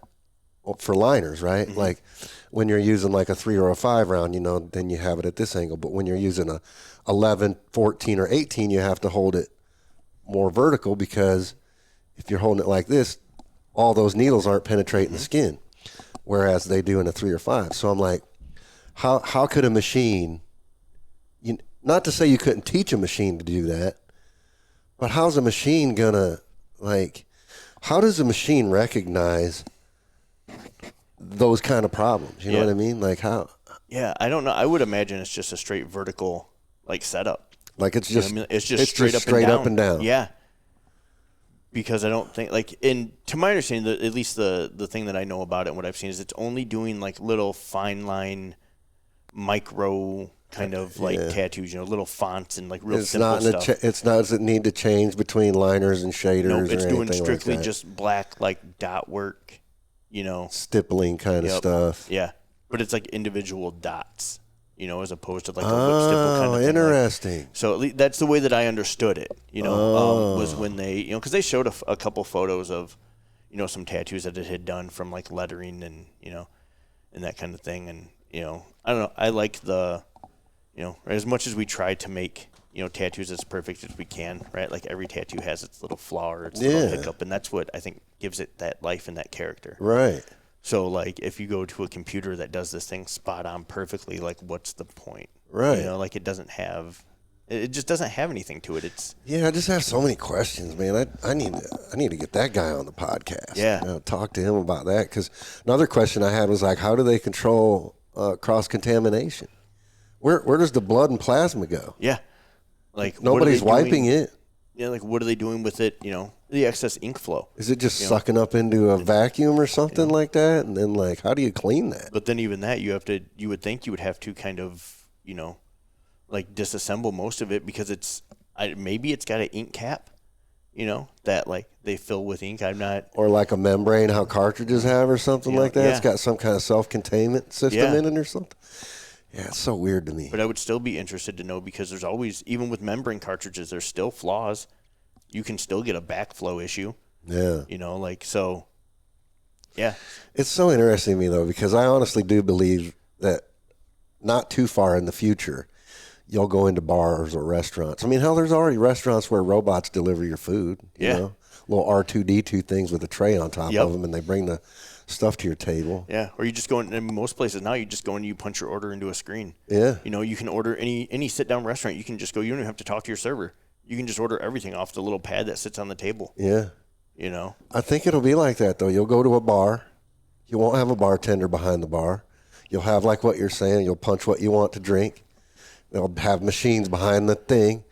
for liners, right? Mm-hmm. Like when you're using like a 3 or a 5 round, then you have it at this angle. But when you're using a 11, 14, or 18, you have to hold it more vertical because if you're holding it like this, all those needles aren't penetrating the skin, whereas they do in a 3 or 5. So I'm like, how could a machine, not to say you couldn't teach a machine to do that, but how's a machine gonna, like, how does a machine recognize those kind of problems? You know what I mean? Like how? Yeah, I don't know. I would imagine it's just a straight vertical like setup. Like it's just, you know what I mean? It's just straight up and down. Yeah. Because I don't think like to my understanding, at least the thing that I know about it and what I've seen is it's only doing like little fine line, micro kind of like tattoos, little fonts and like real simple stuff. It's not, does it need to change between liners and shaders? Nope, it's or doing strictly like just black like dot work, stippling kind of stuff. Yeah, but it's like individual dots. As opposed to like the lip stipple kind of thing. Interesting. Like, so that's the way that I understood it, was when they, because they showed a couple photos of, some tattoos that it had done from like lettering and, and that kind of thing. And, I don't know. I like as much as we try to make, tattoos as perfect as we can, right? Like every tattoo has its little flaw or its little hiccup. And that's what I think gives it that life and that character. Right. So, like, if you go to a computer that does this thing spot on perfectly, like, what's the point? Right. Like, it just doesn't have anything to it. I just have so many questions, man. I need to get that guy on the podcast. Yeah. Talk to him about that. Because another question I had was, like, how do they control cross-contamination? Where does the blood and plasma go? Yeah. Like, nobody's wiping it. Yeah, like, what are they doing with it, the excess ink flow? Is it just sucking up into a vacuum or something like that? And then, like, how do you clean that? But then even that, you would think you would have to kind of, like, disassemble most of it because maybe it's got an ink cap, that, like, they fill with ink. I'm not... Or like a membrane, how cartridges have or something like that. Yeah. It's got some kind of self-containment system in it or something. Yeah, it's so weird to me. But I would still be interested to know because there's always, even with membrane cartridges, there's still flaws. You can still get a backflow issue. Yeah. So, yeah. It's so interesting to me, though, because I honestly do believe that not too far in the future, you'll go into bars or restaurants. I mean, hell, there's already restaurants where robots deliver your food. You know? Little R2-D2 things with a tray on top of them, and they bring the stuff to your table. Yeah, or you just go in most places now, you just go and you punch your order into a screen. Yeah. You can order any sit-down restaurant. You can just go. You don't even have to talk to your server. You can just order everything off the little pad that sits on the table. Yeah. I think it'll be like that, though. You'll go to a bar. You won't have a bartender behind the bar. You'll have, like what you're saying, you'll punch what you want to drink. They'll have machines behind the thing.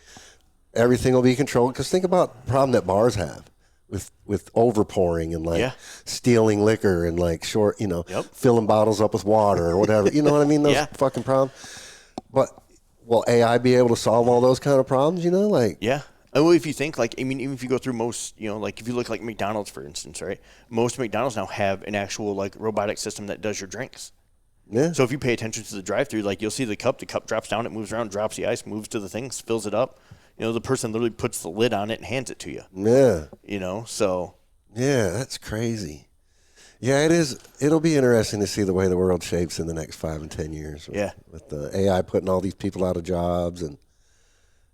Everything will be controlled. Because think about the problem that bars have with overpouring and, like, stealing liquor and, like, filling bottles up with water or whatever. You know what I mean? Those fucking problems. But will AI be able to solve all those kind of problems, Yeah. Well, if you think, like, I mean, even if you go through most, like, if you look like McDonald's, for instance, right? Most McDonald's now have an actual, like, robotic system that does your drinks. Yeah. So if you pay attention to the drive-thru, like, you'll see the cup drops down, it moves around, drops the ice, moves to the thing, fills it up. The person literally puts the lid on it and hands it to you. Yeah. So. Yeah, that's crazy. Yeah, it is. It'll be interesting to see the way the world shapes in the next 5 and 10 years. With the AI putting all these people out of jobs. And,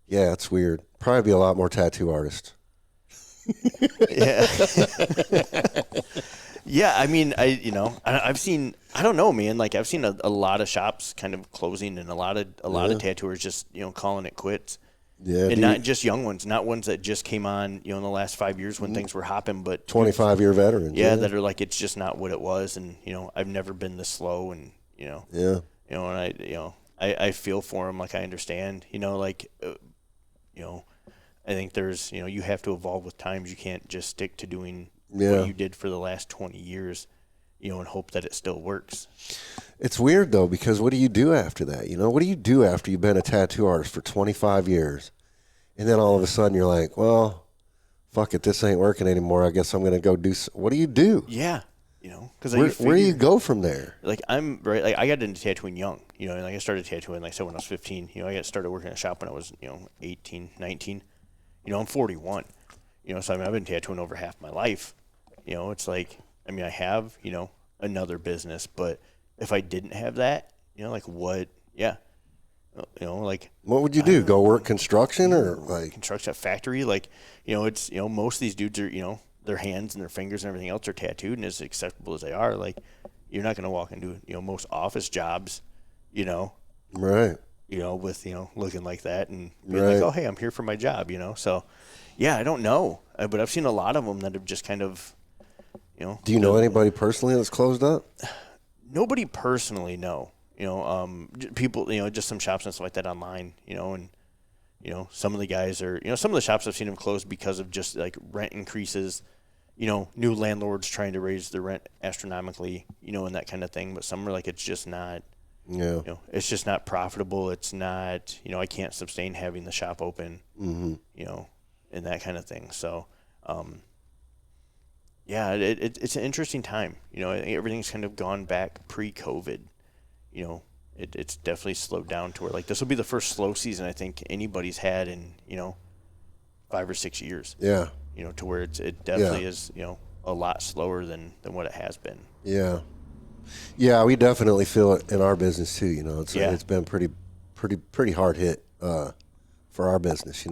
yeah, it's weird. Probably be a lot more tattoo artists. Yeah. Yeah, I mean, I've seen, I don't know, man. Like, I've seen a lot of shops kind of closing and a lot of tattooers just, calling it quits. Yeah, and not just young ones, not ones that just came on, in the last 5 years when things were hopping, but 25-year veterans. Yeah, that are like, it's just not what it was, and I've never been this slow, and and I feel for them, like I understand, I think there's you have to evolve with times. You can't just stick to doing what you did for the last 20 years, and hope that it still works. It's weird, though, because what do you do after that? What do you do after you've been a tattoo artist for 25 years? And then all of a sudden you're like, well, fuck it, this ain't working anymore. I guess I'm going to go do what do you do? Yeah. Because where do you go from there? Like, I'm right. Like, I got into tattooing young, and like I started tattooing, like I said, when I was 15. I got started working in a shop when I was, 18, 19. I'm 41. So I mean, I've been tattooing over half my life. It's like, I mean, I have, another business, but if I didn't have that, like what? Yeah. Like, what would you do? Go work construction or like construction at factory? Like, it's, most of these dudes are, their hands and their fingers and everything else are tattooed, and as acceptable as they are, like, you're not going to walk into, most office jobs, Right. with, looking like that and being like, oh, hey, I'm here for my job, So, yeah, I don't know. But I've seen a lot of them that have just kind of, Do you know anybody personally that's closed up? Nobody personally, no. People, just some shops and stuff like that online, and, some of the guys are, some of the shops I've seen them close because of just like rent increases, new landlords trying to raise their rent astronomically, and that kind of thing. But some are like, it's just not, it's just not profitable. It's not, I can't sustain having the shop open, and that kind of thing. So, yeah, it's an interesting time. I think everything's kind of gone back pre-COVID. It's definitely slowed down to where, like, this will be the first slow season I think anybody's had in, 5 or 6 years. Yeah. To where it definitely is, a lot slower than what it has been. Yeah. Yeah, we definitely feel it in our business too. It's been pretty hard hit for our business.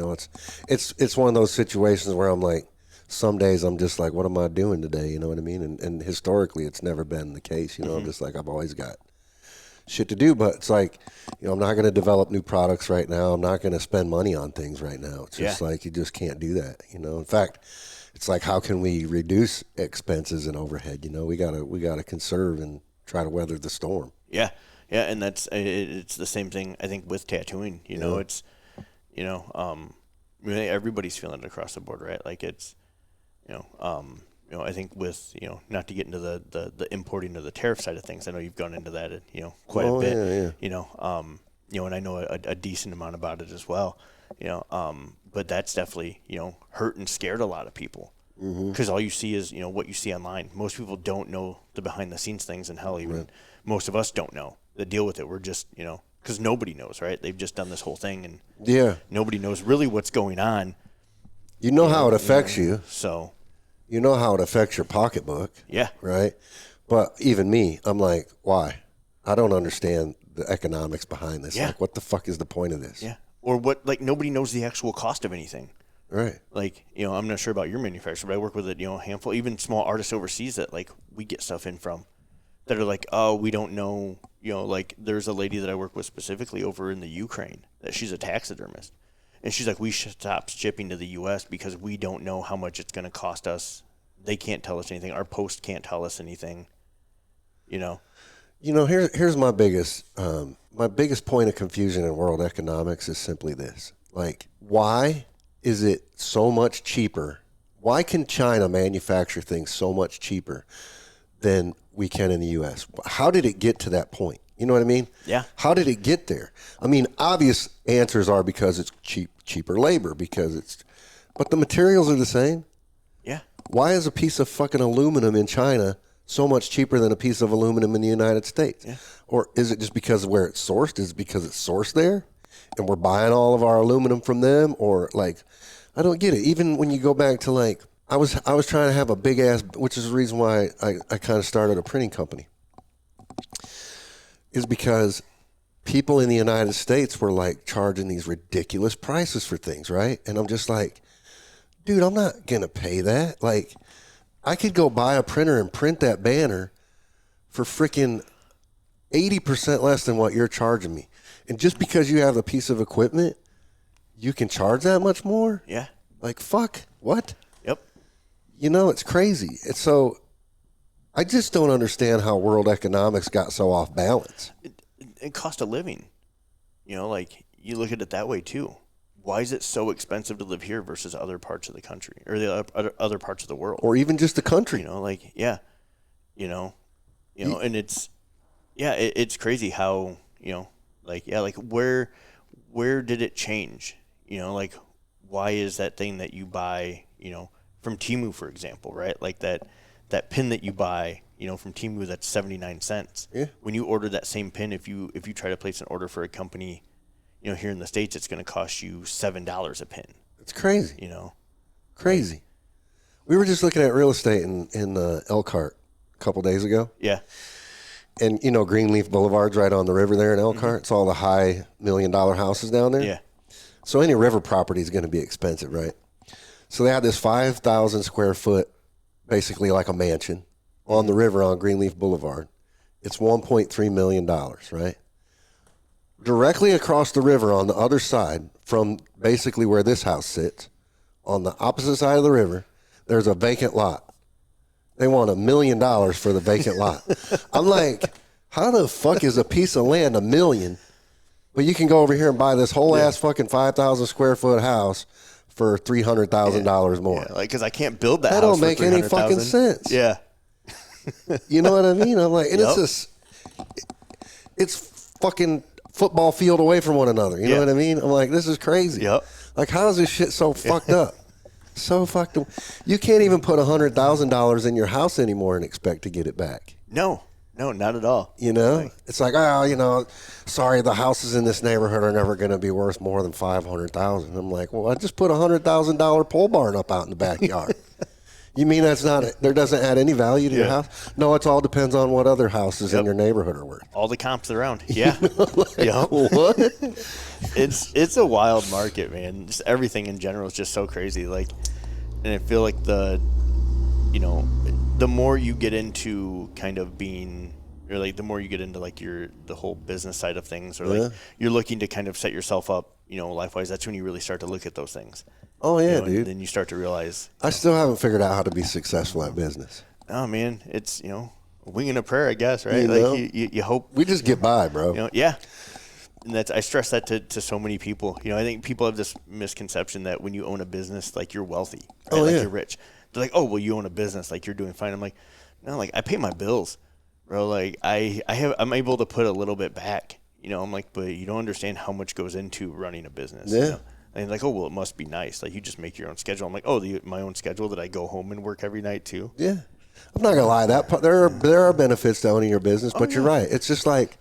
It's one of those situations where I'm like, some days I'm just like, what am I doing today? You know what I mean? And historically, it's never been the case. I'm just like, I've always got shit to do, but it's like, I'm not going to develop new products right now. I'm not going to spend money on things right now. It's just like, you just can't do that. In fact, it's like, how can we reduce expenses and overhead? We gotta conserve and try to weather the storm. Yeah. And that's, it's the same thing I think with tattooing, it's, everybody's feeling it across the board, right? Like it's, I think with, not to get into the importing of the tariff side of things, I know you've gone into that, quite a bit, and I know a decent amount about it as well, but that's definitely, hurt and scared a lot of people because all you see is, what you see online. Most people don't know the behind the scenes things, and hell, even most of us don't know the deal with it. We're just, because nobody knows, right? They've just done this whole thing, and nobody knows really what's going on. You know how it affects you. So. You know how it affects your pocketbook. Yeah. Right? But even me, I'm like, why? I don't understand the economics behind this. Yeah. Like, what the fuck is the point of this? Yeah. Or what, like, nobody knows the actual cost of anything. Right. Like, I'm not sure about your manufacturer, but I work with a handful, even small artists overseas that, like, we get stuff in from that are like, oh, we don't know, like, there's a lady that I work with specifically over in the Ukraine that she's a taxidermist. And she's like, we should stop shipping to the U.S. because we don't know how much it's going to cost us. They can't tell us anything. Our post can't tell us anything. Here's my biggest point of confusion in world economics is simply this. Like, why is it so much cheaper? Why can China manufacture things so much cheaper than we can in the U.S.? How did it get to that point? You know what I mean? Yeah. How did it get there? I mean, obvious answers are because it's cheaper labor, but the materials are the same. Yeah. Why is a piece of fucking aluminum in China so much cheaper than a piece of aluminum in the United States? Yeah. Or is it just because of where it's sourced? Is it because it's sourced there and we're buying all of our aluminum from them? Or like, I don't get it. Even when you go back to like, I was trying to have a big ass, which is the reason why I kind of started a printing company, is because people in the United States were like charging these ridiculous prices for things, right? And I'm just like, dude, I'm not going to pay that. Like, I could go buy a printer and print that banner for freaking 80% less than what you're charging me. And just because you have a piece of equipment, you can charge that much more? Yeah. Like, fuck, what? Yep. It's crazy. It's so, I just don't understand how world economics got so off balance. And cost of living, like you look at it that way too. Why is it so expensive to live here versus other parts of the country or the other parts of the world, or even just the country? And it's crazy how like where did it change? Like why is that thing that you buy from Temu, for example, right? Like that pin that you buy from Temu that's 79 cents. Yeah. When you order that same pin, if you try to place an order for a company, here in the States, it's going to cost you $7 a pin. It's crazy. Crazy. We were just looking at real estate in Elkhart a couple days ago. Yeah. And Greenleaf Boulevard's right on the river there in Elkhart. Mm-hmm. It's all the high $1 million houses down there. Yeah. So any river property is going to be expensive, right? So they had this 5,000 square foot, basically like a mansion, on the river on Greenleaf Boulevard. It's $1.3 million, right? directly across the river on the other side from basically where this house sits, on the opposite side of the river, there's a vacant lot. They want $1 million for the vacant lot. I'm like, how the fuck is a piece of land $1 million? But you can go over here and buy this whole ass fucking 5,000 square foot house for $300,000 more. Yeah, like, because I can't build that That house don't make for any $300,000. fucking sense. Yeah. You know what I mean? I'm like, and Yep. it's just, it's fucking football field away from one another. You know what I mean? I'm like, this is crazy. Yep. Like, how is this shit so fucked up? So fucked up. You can't even put $100,000 in your house anymore and expect to get it back. No, not at all. You know, it's like, oh, you know, sorry, the houses in this neighborhood are never going to be worth more than $500,000. I'm like, well, I just put $100,000 pole barn up out in the backyard. You mean that doesn't add any value to your house? No, it all depends on what other houses in your neighborhood are worth. All the comps around. Yeah. Like, what? It's a wild market, man. Just everything in general is just so crazy. Like, and I feel like the more you get into kind of being, or like the more you get into like the whole business side of things, or like you're looking to kind of set yourself up, life-wise, that's when you really start to look at those things. Oh, yeah, dude. And then you start to realize. I still haven't figured out how to be successful at business. Oh, man, it's, a wing and a prayer, I guess, right? You hope. We just get by, bro. Yeah. And I stress that to so many people. I think people have this misconception that when you own a business, like you're wealthy, right? Like you're rich. They're like, oh, well, you own a business, like you're doing fine. I'm like, no, like I pay my bills, bro. Like I'm able to put a little bit back. I'm like, but you don't understand how much goes into running a business. Yeah. And like, oh, well, it must be nice. Like you just make your own schedule. I'm like, oh, my own schedule that I go home and work every night too. Yeah. I'm not gonna lie. There are benefits to owning your business, but you're right. It's just like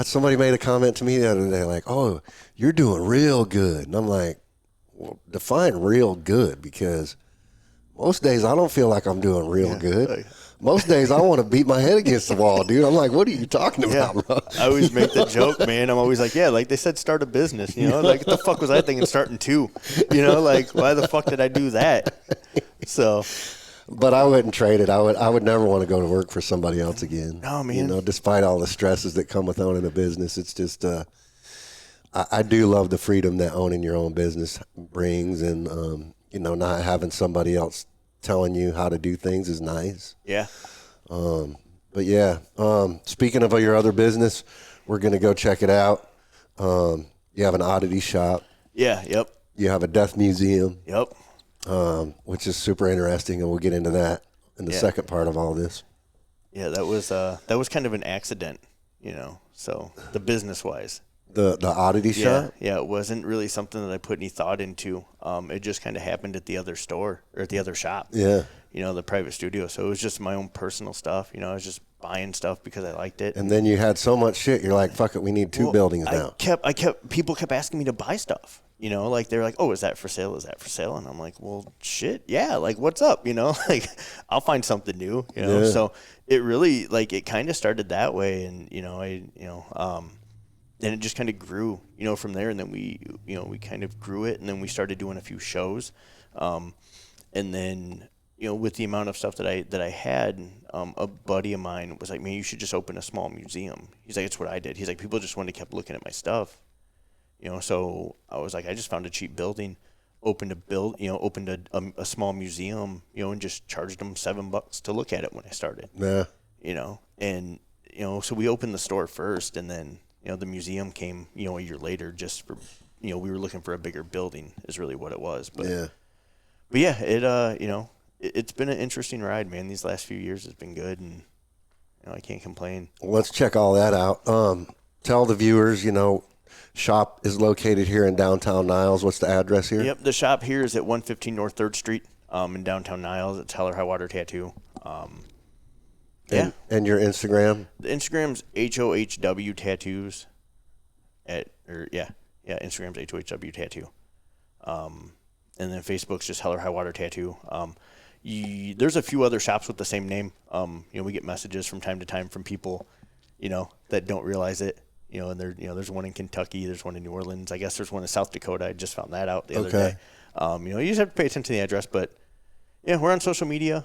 somebody made a comment to me the other day, like, "Oh, you're doing real good," and I'm like, "Well, define real good," because most days I don't feel like I'm doing real good. Most days I want to beat my head against the wall, dude. I'm like, what are you talking about, bro? I always make the joke, man. I'm always like, yeah, like they said, start a business, like what the fuck was I thinking starting two? Like why the fuck did I do that? So. But I wouldn't trade it. I would never want to go to work for somebody else again. No, man. Despite all the stresses that come with owning a business, it's just, I do love the freedom that owning your own business brings, and, not having somebody else telling you how to do things is nice. Yeah. But yeah, speaking of your other business, we're going to go check it out. You have an oddity shop. Yeah. Yep. You have a death museum. Yep. Which is super interesting, and we'll get into that in the second part of all this. Yeah, that was kind of an accident, so the business wise. The oddity shop? Yeah, it wasn't really something that I put any thought into. It just kind of happened at the other store, or at the other shop. Yeah. The private studio. So it was just my own personal stuff. I was just buying stuff because I liked it. And then you had so much shit, you're like, fuck it, we need two buildings now. People kept asking me to buy stuff. Like they're like, oh, is that for sale? Is that for sale? And I'm like, well, shit, yeah. Like, what's up? Like, I'll find something new. So it really it kind of started that way, and and it just kind of grew, from there. And then we kind of grew it, and then we started doing a few shows, and then with the amount of stuff that I had, a buddy of mine was like, man, you should just open a small museum. He's like, it's what I did. He's like, people just kept looking at my stuff. So I was like, I just found a cheap building, opened a small museum, and just charged them $7 to look at it when I started. Yeah. And so we opened the store first, and then the museum came a year later, just for we were looking for a bigger building is really what it was. But yeah, it's been an interesting ride, man. These last few years has been good, and I can't complain. Well, let's check all that out. Tell the viewers, shop is located here in downtown Niles. What's the address here? Yep, the shop here is at 115 North 3rd Street in downtown Niles. It's Hell or High Water Tattoo. And your Instagram? The Instagram's HOHW Tattoos. Instagram's HOHW Tattoo. And then Facebook's just Hell or High Water Tattoo. There's a few other shops with the same name. We get messages from time to time from people, that don't realize it. And there's one in Kentucky, there's one in New Orleans. I guess there's one in South Dakota. I just found that out the other day. You just have to pay attention to the address, but yeah, we're on social media.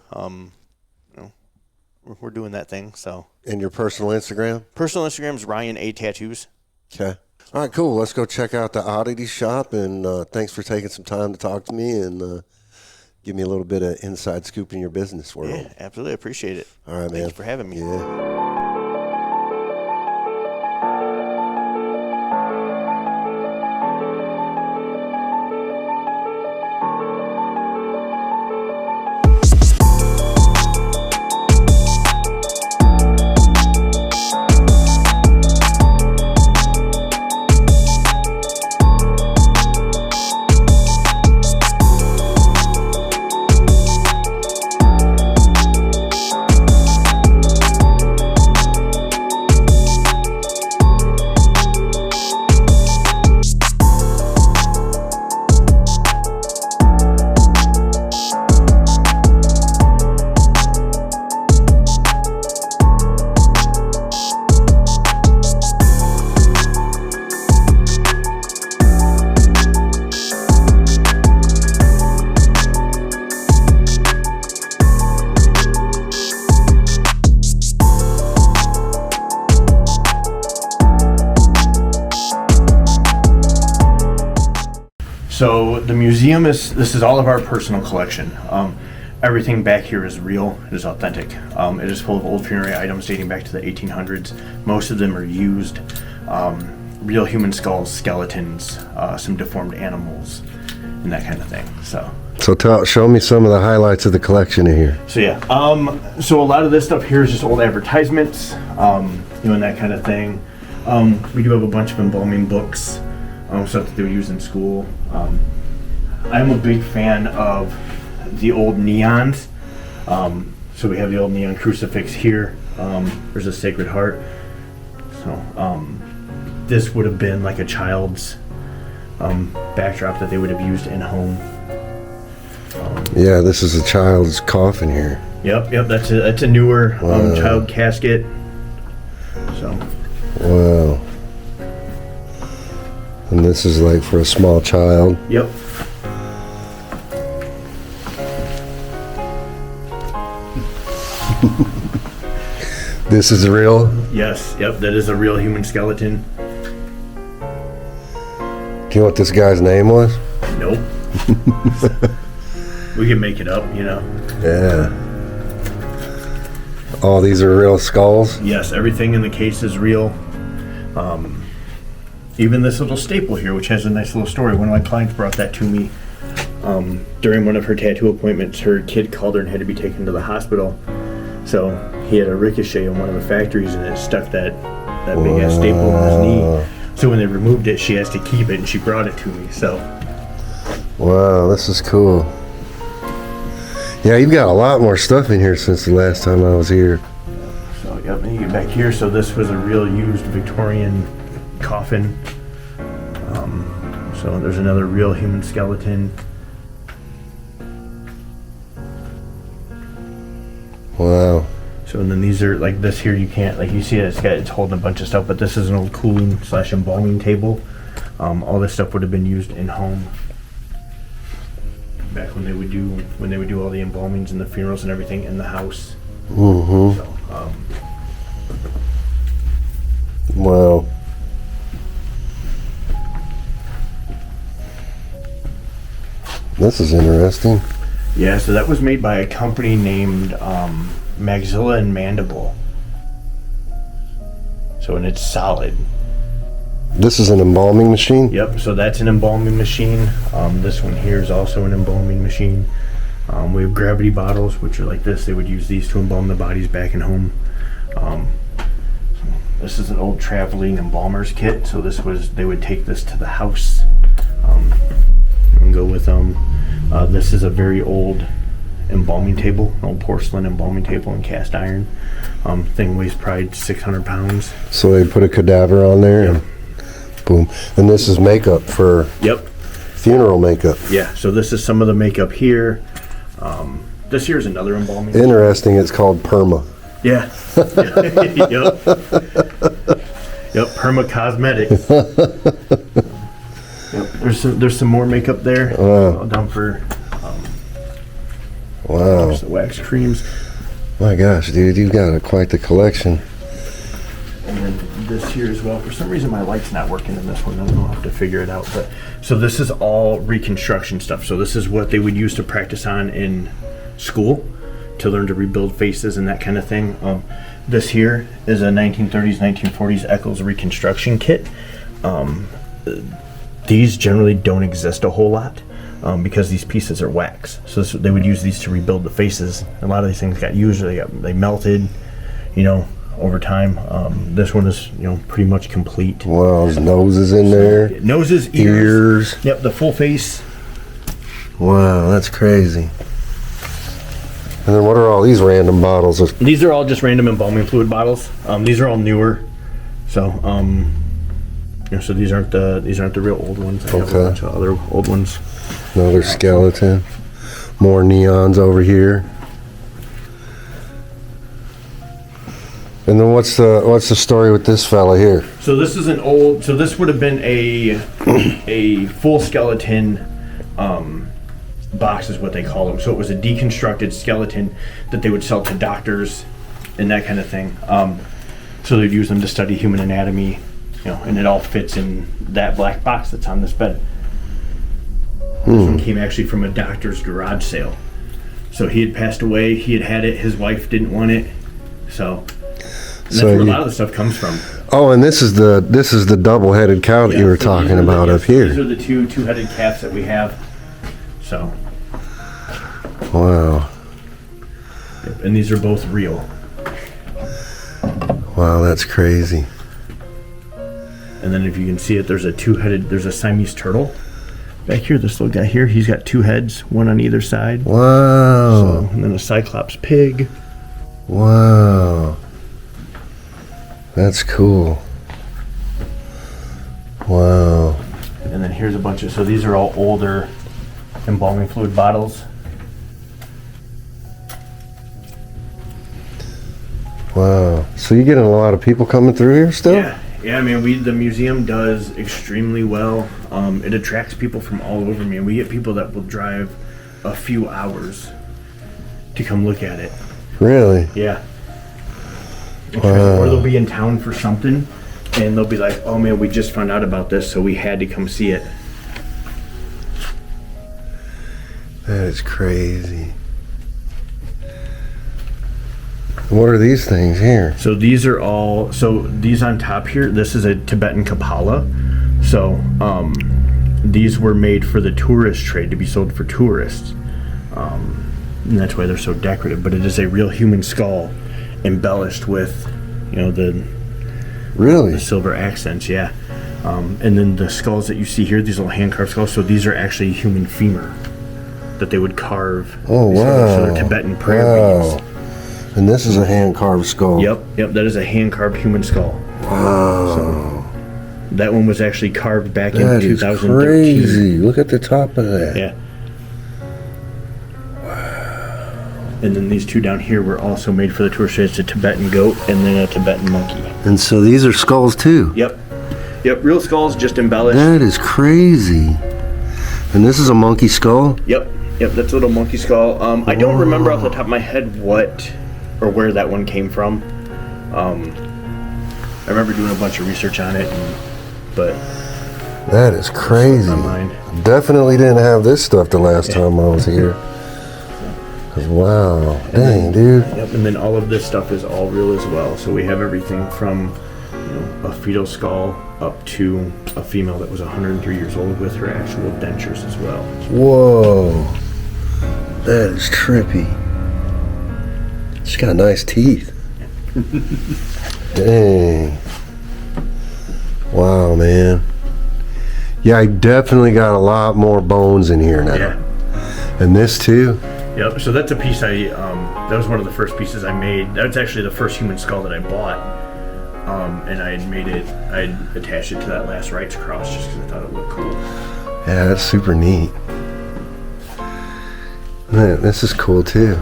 We're doing that thing. So. And your personal Instagram? Personal Instagram is Ryan A Tattoos. Okay. All right, cool. Let's go check out the oddity shop, and thanks for taking some time to talk to me and give me a little bit of inside scoop in your business world. Yeah, absolutely. I appreciate it. All right, man. Thanks for having me. Yeah. So the museum this is all of our personal collection. Everything back here is real, it is authentic. It is full of old funerary items dating back to the 1800s. Most of them are used. Real human skulls, skeletons, some deformed animals, and that kind of thing. So show me some of the highlights of the collection in here. So yeah, so a lot of this stuff here is just old advertisements, and that kind of thing. We do have a bunch of embalming books, stuff that they would use in school. I'm a big fan of the old neons. So we have the old neon crucifix here. There's a Sacred Heart. So this would have been like a child's backdrop that they would have used in home. Yeah, this is a child's coffin here. Yep. That's a newer child casket. So. Wow. And this is like for a small child. Yep. This is real? Yes. Yep. That is a real human skeleton. Do you know what this guy's name was? Nope. We can make it up, Yeah. All these are real skulls? Yes, everything in the case is real. Even this little staple here, which has a nice little story. One of my clients brought that to me during one of her tattoo appointments. Her kid called her and had to be taken to the hospital. So he had a ricochet in one of the factories, and it stuck that big ass staple in his knee. So when they removed it, she has to keep it, and she brought it to me. So. Wow, this is cool. Yeah, you've got a lot more stuff in here since the last time I was here. So yep, and you get back here. So this was a real used Victorian coffin. So there's another real human skeleton. Wow. So and then these are like this here. You can't you see it. It's holding a bunch of stuff. But this is an old cooling / embalming table. All this stuff would have been used in home back when they would do all the embalmings and the funerals and everything in the house. Mm-hmm. So, wow. This is interesting. Yeah, so that was made by a company named Maxilla and Mandible. So, and it's solid. This is an embalming machine? Yep, so that's an embalming machine. This one here is also an embalming machine. We have gravity bottles, which are like this. They would use these to embalm the bodies back in home. This is an old traveling embalmer's kit. So they would take this to the house and go with them. This is a very old embalming table, an old porcelain embalming table in cast iron. Thing weighs probably 600 pounds. So they put a cadaver on there? Yep. And boom. And this is makeup for funeral makeup. Yeah, so this is some of the makeup here. This here is another embalming. Interesting, it's called perma. Yeah. Yep, perma cosmetics. Yep, there's some more makeup there. Wow. All down for wow. There's the wax creams. My gosh, dude, you've got quite the collection. And then this here as well. For some reason, my light's not working in this one. I don't know. I'll have to figure it out. But so this is all reconstruction stuff. So this is what they would use to practice on in school to learn to rebuild faces and that kind of thing. This here is a 1930s, 1940s Eccles reconstruction kit. These generally don't exist a whole lot because these pieces are wax. So they would use these to rebuild the faces. A lot of these things got used, they melted, over time. This one is, pretty much complete. Wow, his nose is in there. Noses, ears. Yep, the full face. Wow, that's crazy. And then what are all these random bottles of? These are all just random embalming fluid bottles. These are all newer. So, so these aren't the real old ones. I have a bunch of other old ones. Another skeleton. More neons over here. And then what's the story with this fella here? So this is this would have been a full skeleton box is what they call them. So it was a deconstructed skeleton that they would sell to doctors and that kind of thing. So they'd use them to study human anatomy, and it all fits in that black box that's on this bed. This one came actually from a doctor's garage sale. So he had passed away, he had it, his wife didn't want it. So that's where a lot of the stuff comes from. Oh, and this is the double-headed cow that you were talking about up here. These are the two-headed calves that we have. So. Wow. Yep, and these are both real. Wow, that's crazy. And then if you can see it, there's a Siamese turtle back here. This little guy here, he's got two heads, one on either side. Wow. So, and then a Cyclops pig. Wow. That's cool. Wow. And then here's a bunch of, so these are all older embalming fluid bottles. Wow. So you're getting a lot of people coming through here still? Yeah. I mean, the museum does extremely well. It attracts people from all over. I mean, we get people that will drive a few hours to come look at it. Really? Yeah. Or they'll be in town for something, and they'll be like, "Oh man, we just found out about this, so we had to come see it." That is crazy. What are these things here? So these on top here, this is a Tibetan Kapala. So these were made for the tourist trade to be sold for tourists. And that's why they're so decorative. But it is a real human skull embellished with, the silver accents, yeah. And then the skulls that you see here, these little hand-carved skulls, so these are actually human femur that they would carve. Oh, wow. So they're Tibetan prayer beads. And this is a hand-carved skull. Yep, that is a hand-carved human skull. Wow. So that one was actually carved back in That 2013. is crazy. Look at the top of that. Yeah. And then these two down here were also made for the tourist. It's a Tibetan goat and then a Tibetan monkey. And so these are skulls too? Yep, real skulls, just embellished. That is crazy. And this is a monkey skull? Yep, that's a little monkey skull. I don't remember off the top of my head what or where that one came from. I remember doing a bunch of research on it, but... That is crazy. Definitely didn't have this stuff the last time I was here. Wow, dang, dude. Yep, and then all of this stuff is all real as well. So we have everything from a fetal skull up to a female that was 103 years old with her actual dentures as well. Whoa, that is trippy. She's got nice teeth. Dang. Wow, man. Yeah, I definitely got a lot more bones in here now. Yeah. And this too? Yep, so that's a piece that was one of the first pieces I made. That's actually the first human skull that I bought. And I attached it to that last rights cross just because I thought it looked cool. Yeah, that's super neat. Man, this is cool too.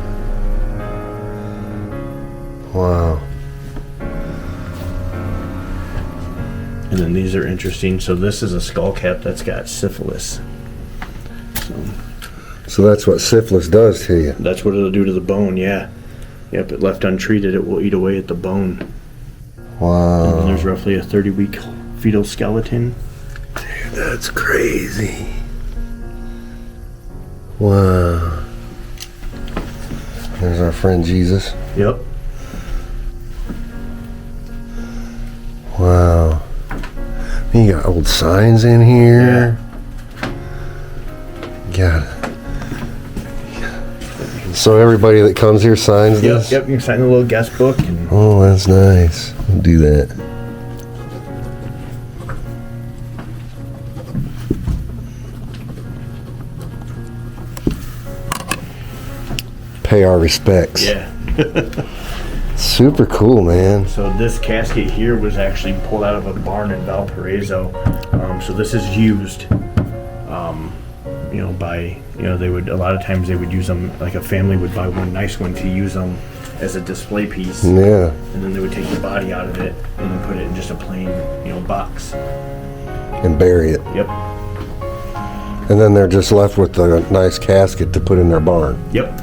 Wow. And then these are interesting. So this is a skull cap that's got syphilis. So that's what syphilis does to you. That's what it'll do to the bone, yeah. Yep, if left untreated, it will eat away at the bone. Wow. And there's roughly a 30-week fetal skeleton. Dude, that's crazy. Wow. There's our friend Jesus. Yep. Wow. You got old signs in here. Got it. So everybody that comes here signs this? Yep, you can sign the little guest book. And Oh, that's nice. We'll do that. Pay our respects. yeah. Super cool, man. So this casket here was actually pulled out of a barn in Valparaiso. So this is used, they would, a lot of times they would use them, like a family would buy one nice one to use them as a display piece. Yeah. And then they would take the body out of it and then put it in just a plain, box. And bury it. Yep. And then they're just left with a nice casket to put in their barn. Yep.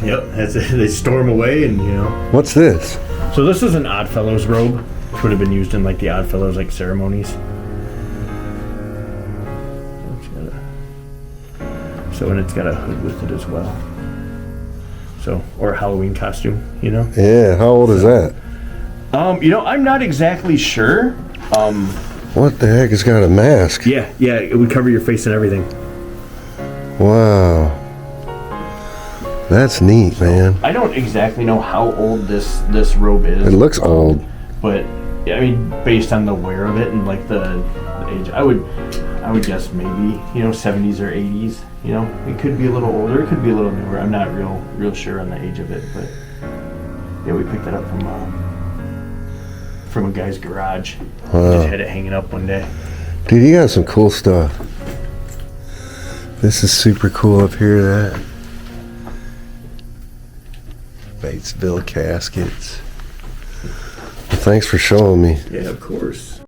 Yep. That's it. They store them away and, What's this? So this is an Oddfellows robe, which would have been used in like the Oddfellows ceremonies. And it's got a hood with it as well. So, or a Halloween costume, Yeah, how old is that? I'm not exactly sure. What the heck? It's got a mask. Yeah, it would cover your face and everything. Wow. That's neat, man. I don't exactly know how old this robe is. It looks old. But I mean, based on the wear of it and like the age, I would guess maybe 70s or 80s. It could be a little older, it could be a little newer. I'm not real sure on the age of it, but yeah, we picked that up from a guy's garage. Wow. Just had it hanging up one day. Dude, you got some cool stuff. This is super cool up here, that. Batesville caskets. Well, thanks for showing me. Yeah, of course.